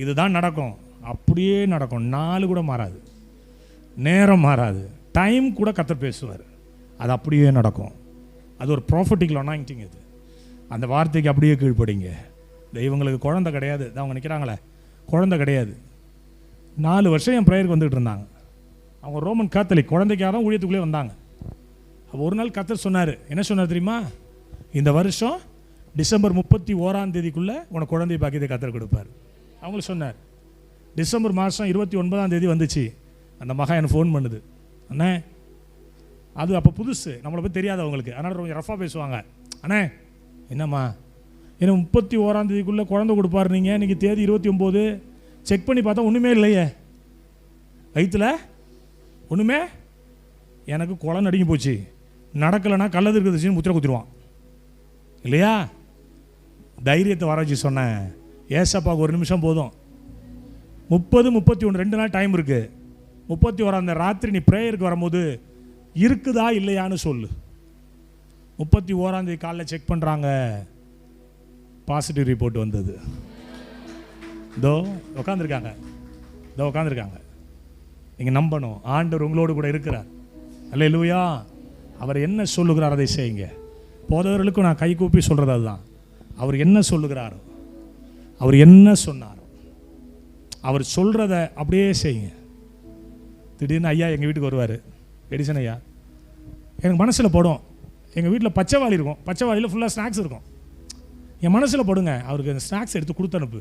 இதுதான் நடக்கும், அப்படியே நடக்கும். நாள் கூட மாறாது, நேரம் மாறாது, டைம் கூட கர்த்தர் பேசுவார், அது அப்படியே நடக்கும். அது ஒரு ப்ராஃபட்டிக்கல் அனாயிண்டிங். அது அந்த வார்த்தைக்கு அப்படியே கீழ்ப்படிங்க. இவங்களுக்கு குழந்தை கிடையாது, அவங்க நிற்கிறாங்களே, குழந்தை கிடையாது. 4 வருஷம் என் ப்ரேயருக்கு வந்துகிட்டு இருந்தாங்க. அவங்க ரோமன் காத்தலிக், குழந்தைக்காக தான் ஊழியத்துக்குள்ளே வந்தாங்க. அப்போ ஒரு நாள் கர்த்தர் சொன்னார். என்ன சொன்னார் தெரியுமா? இந்த வருஷம் டிசம்பர் 31 உனக்கு குழந்தை பாக்கியத்தை கர்த்தர் கொடுப்பார். அவங்களுக்கு சொன்னார். டிசம்பர் மாதம் 29 வந்துச்சு. அந்த மகன் எனக்கு ஃபோன் பண்ணுது, அண்ணே, அது அப்போ புதுசு, நம்மளை பற்றி தெரியாது அவங்களுக்கு, அதனால் ரொம்ப ரஃபாக பேசுவாங்க. அண்ணே, என்னம்மா ஏன்னா 31ஆம் தேதிக்குள்ளே குழந்தை கொடுப்பாரு. நீங்கள் இன்றைக்கி தேதி 29, செக் பண்ணி பார்த்தா ஒன்றுமே இல்லையே, வயிற்றுல ஒன்றுமே. எனக்கு குழந்தை நடுங்கி போச்சு, நடக்கலைன்னா கல்லது இருக்குதுன்னு முத்திரை குத்திடுவான் இல்லையா? தைரியத்தை வர வச்சு சொன்னேன், ஏசப்பாவுக்கு 1 நிமிஷம் போதும். 30, 31 2 நாள் டைம் இருக்குது. 31 அந்த ராத்திரி நீ ப்ரேயருக்கு வரும்போது இருக்குதா இல்லையான்னு சொல்லு. 31ஆம் தேதி காலையில் செக் பண்ணுறாங்க, பாசிட்டிவ் ரிப்போர்ட் வந்தது. இதோ உட்காந்துருக்காங்க, இதோ உட்காந்துருக்காங்க. நீங்கள் நம்பணும், ஆண்டவர் உங்களோடு கூட இருக்கிறார். அல்லேலூயா. அவர் என்ன சொல்லுகிறார் அதை செய்யுங்க. போதவர்களுக்கும் நான் கை கூப்பி சொல்கிறது அதுதான். அவர் என்ன சொல்லுகிறாரோ, அவர் என்ன சொன்னாரோ, அவர் சொல்கிறத அப்படியே செய்யுங்க. திடீர்னு ஐயா எங்கள் வீட்டுக்கு வருவார், எடிசன் ஐயா. எனக்கு மனசில் படும், எங்கள் வீட்டில் பச்சைவாளி இருக்கும், பச்சைவாளியில் ஃபுல்லாக ஸ்நாக்ஸ் இருக்கும். என் மனசில் படுங்க, அவருக்கு அந்த ஸ்நாக்ஸ் எடுத்து கொடுத்து அனுப்பு.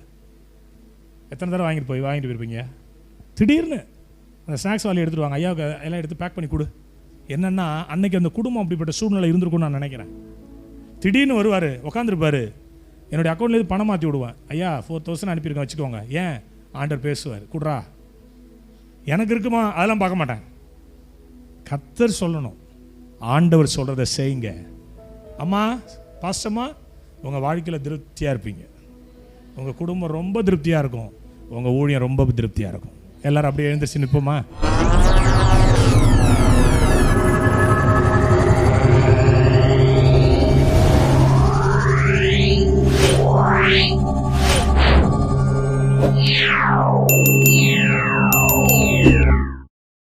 எத்தனை தடவை வாங்கிட்டு போயிருப்பீங்க. திடீர்னு அந்த ஸ்நாக்ஸ் வாலி எடுத்துகிட்டு வாங்க, ஐயாவுக்கு எல்லாம் எடுத்து பேக் பண்ணி கொடு. என்னென்னா அன்னைக்கு அந்த குடும்பம் அப்படிப்பட்ட சூழ்நிலை இருந்திருக்கும்னு நான் நினைக்கிறேன். திடீர்னு வருவார், உட்காந்துருப்பார், என்னுடைய அக்கௌண்ட்லேருந்து பணம் மாற்றி விடுவேன். ஐயா 4000 அனுப்பியிருக்கேன் வச்சுக்கோங்க. ஏன்? ஆண்டவர் பேசுவார், குட்ரா. எனக்கு இருக்குமா அதெல்லாம் பார்க்க மாட்டேன். கர்த்தர் சொல்லணும், ஆண்டவர் சொல்கிறத செய்யுங்க. அம்மா, பாஸ்டம்மா, உங்கள் வாழ்க்கையில் திருப்தியாக இருப்பீங்க, உங்கள் குடும்பம் ரொம்ப திருப்தியாக இருக்கும், உங்கள் ஊழியம் ரொம்ப திருப்தியாக இருக்கும். எல்லாரும் அப்படியே எழுந்திரிச்சு நிற்போமா?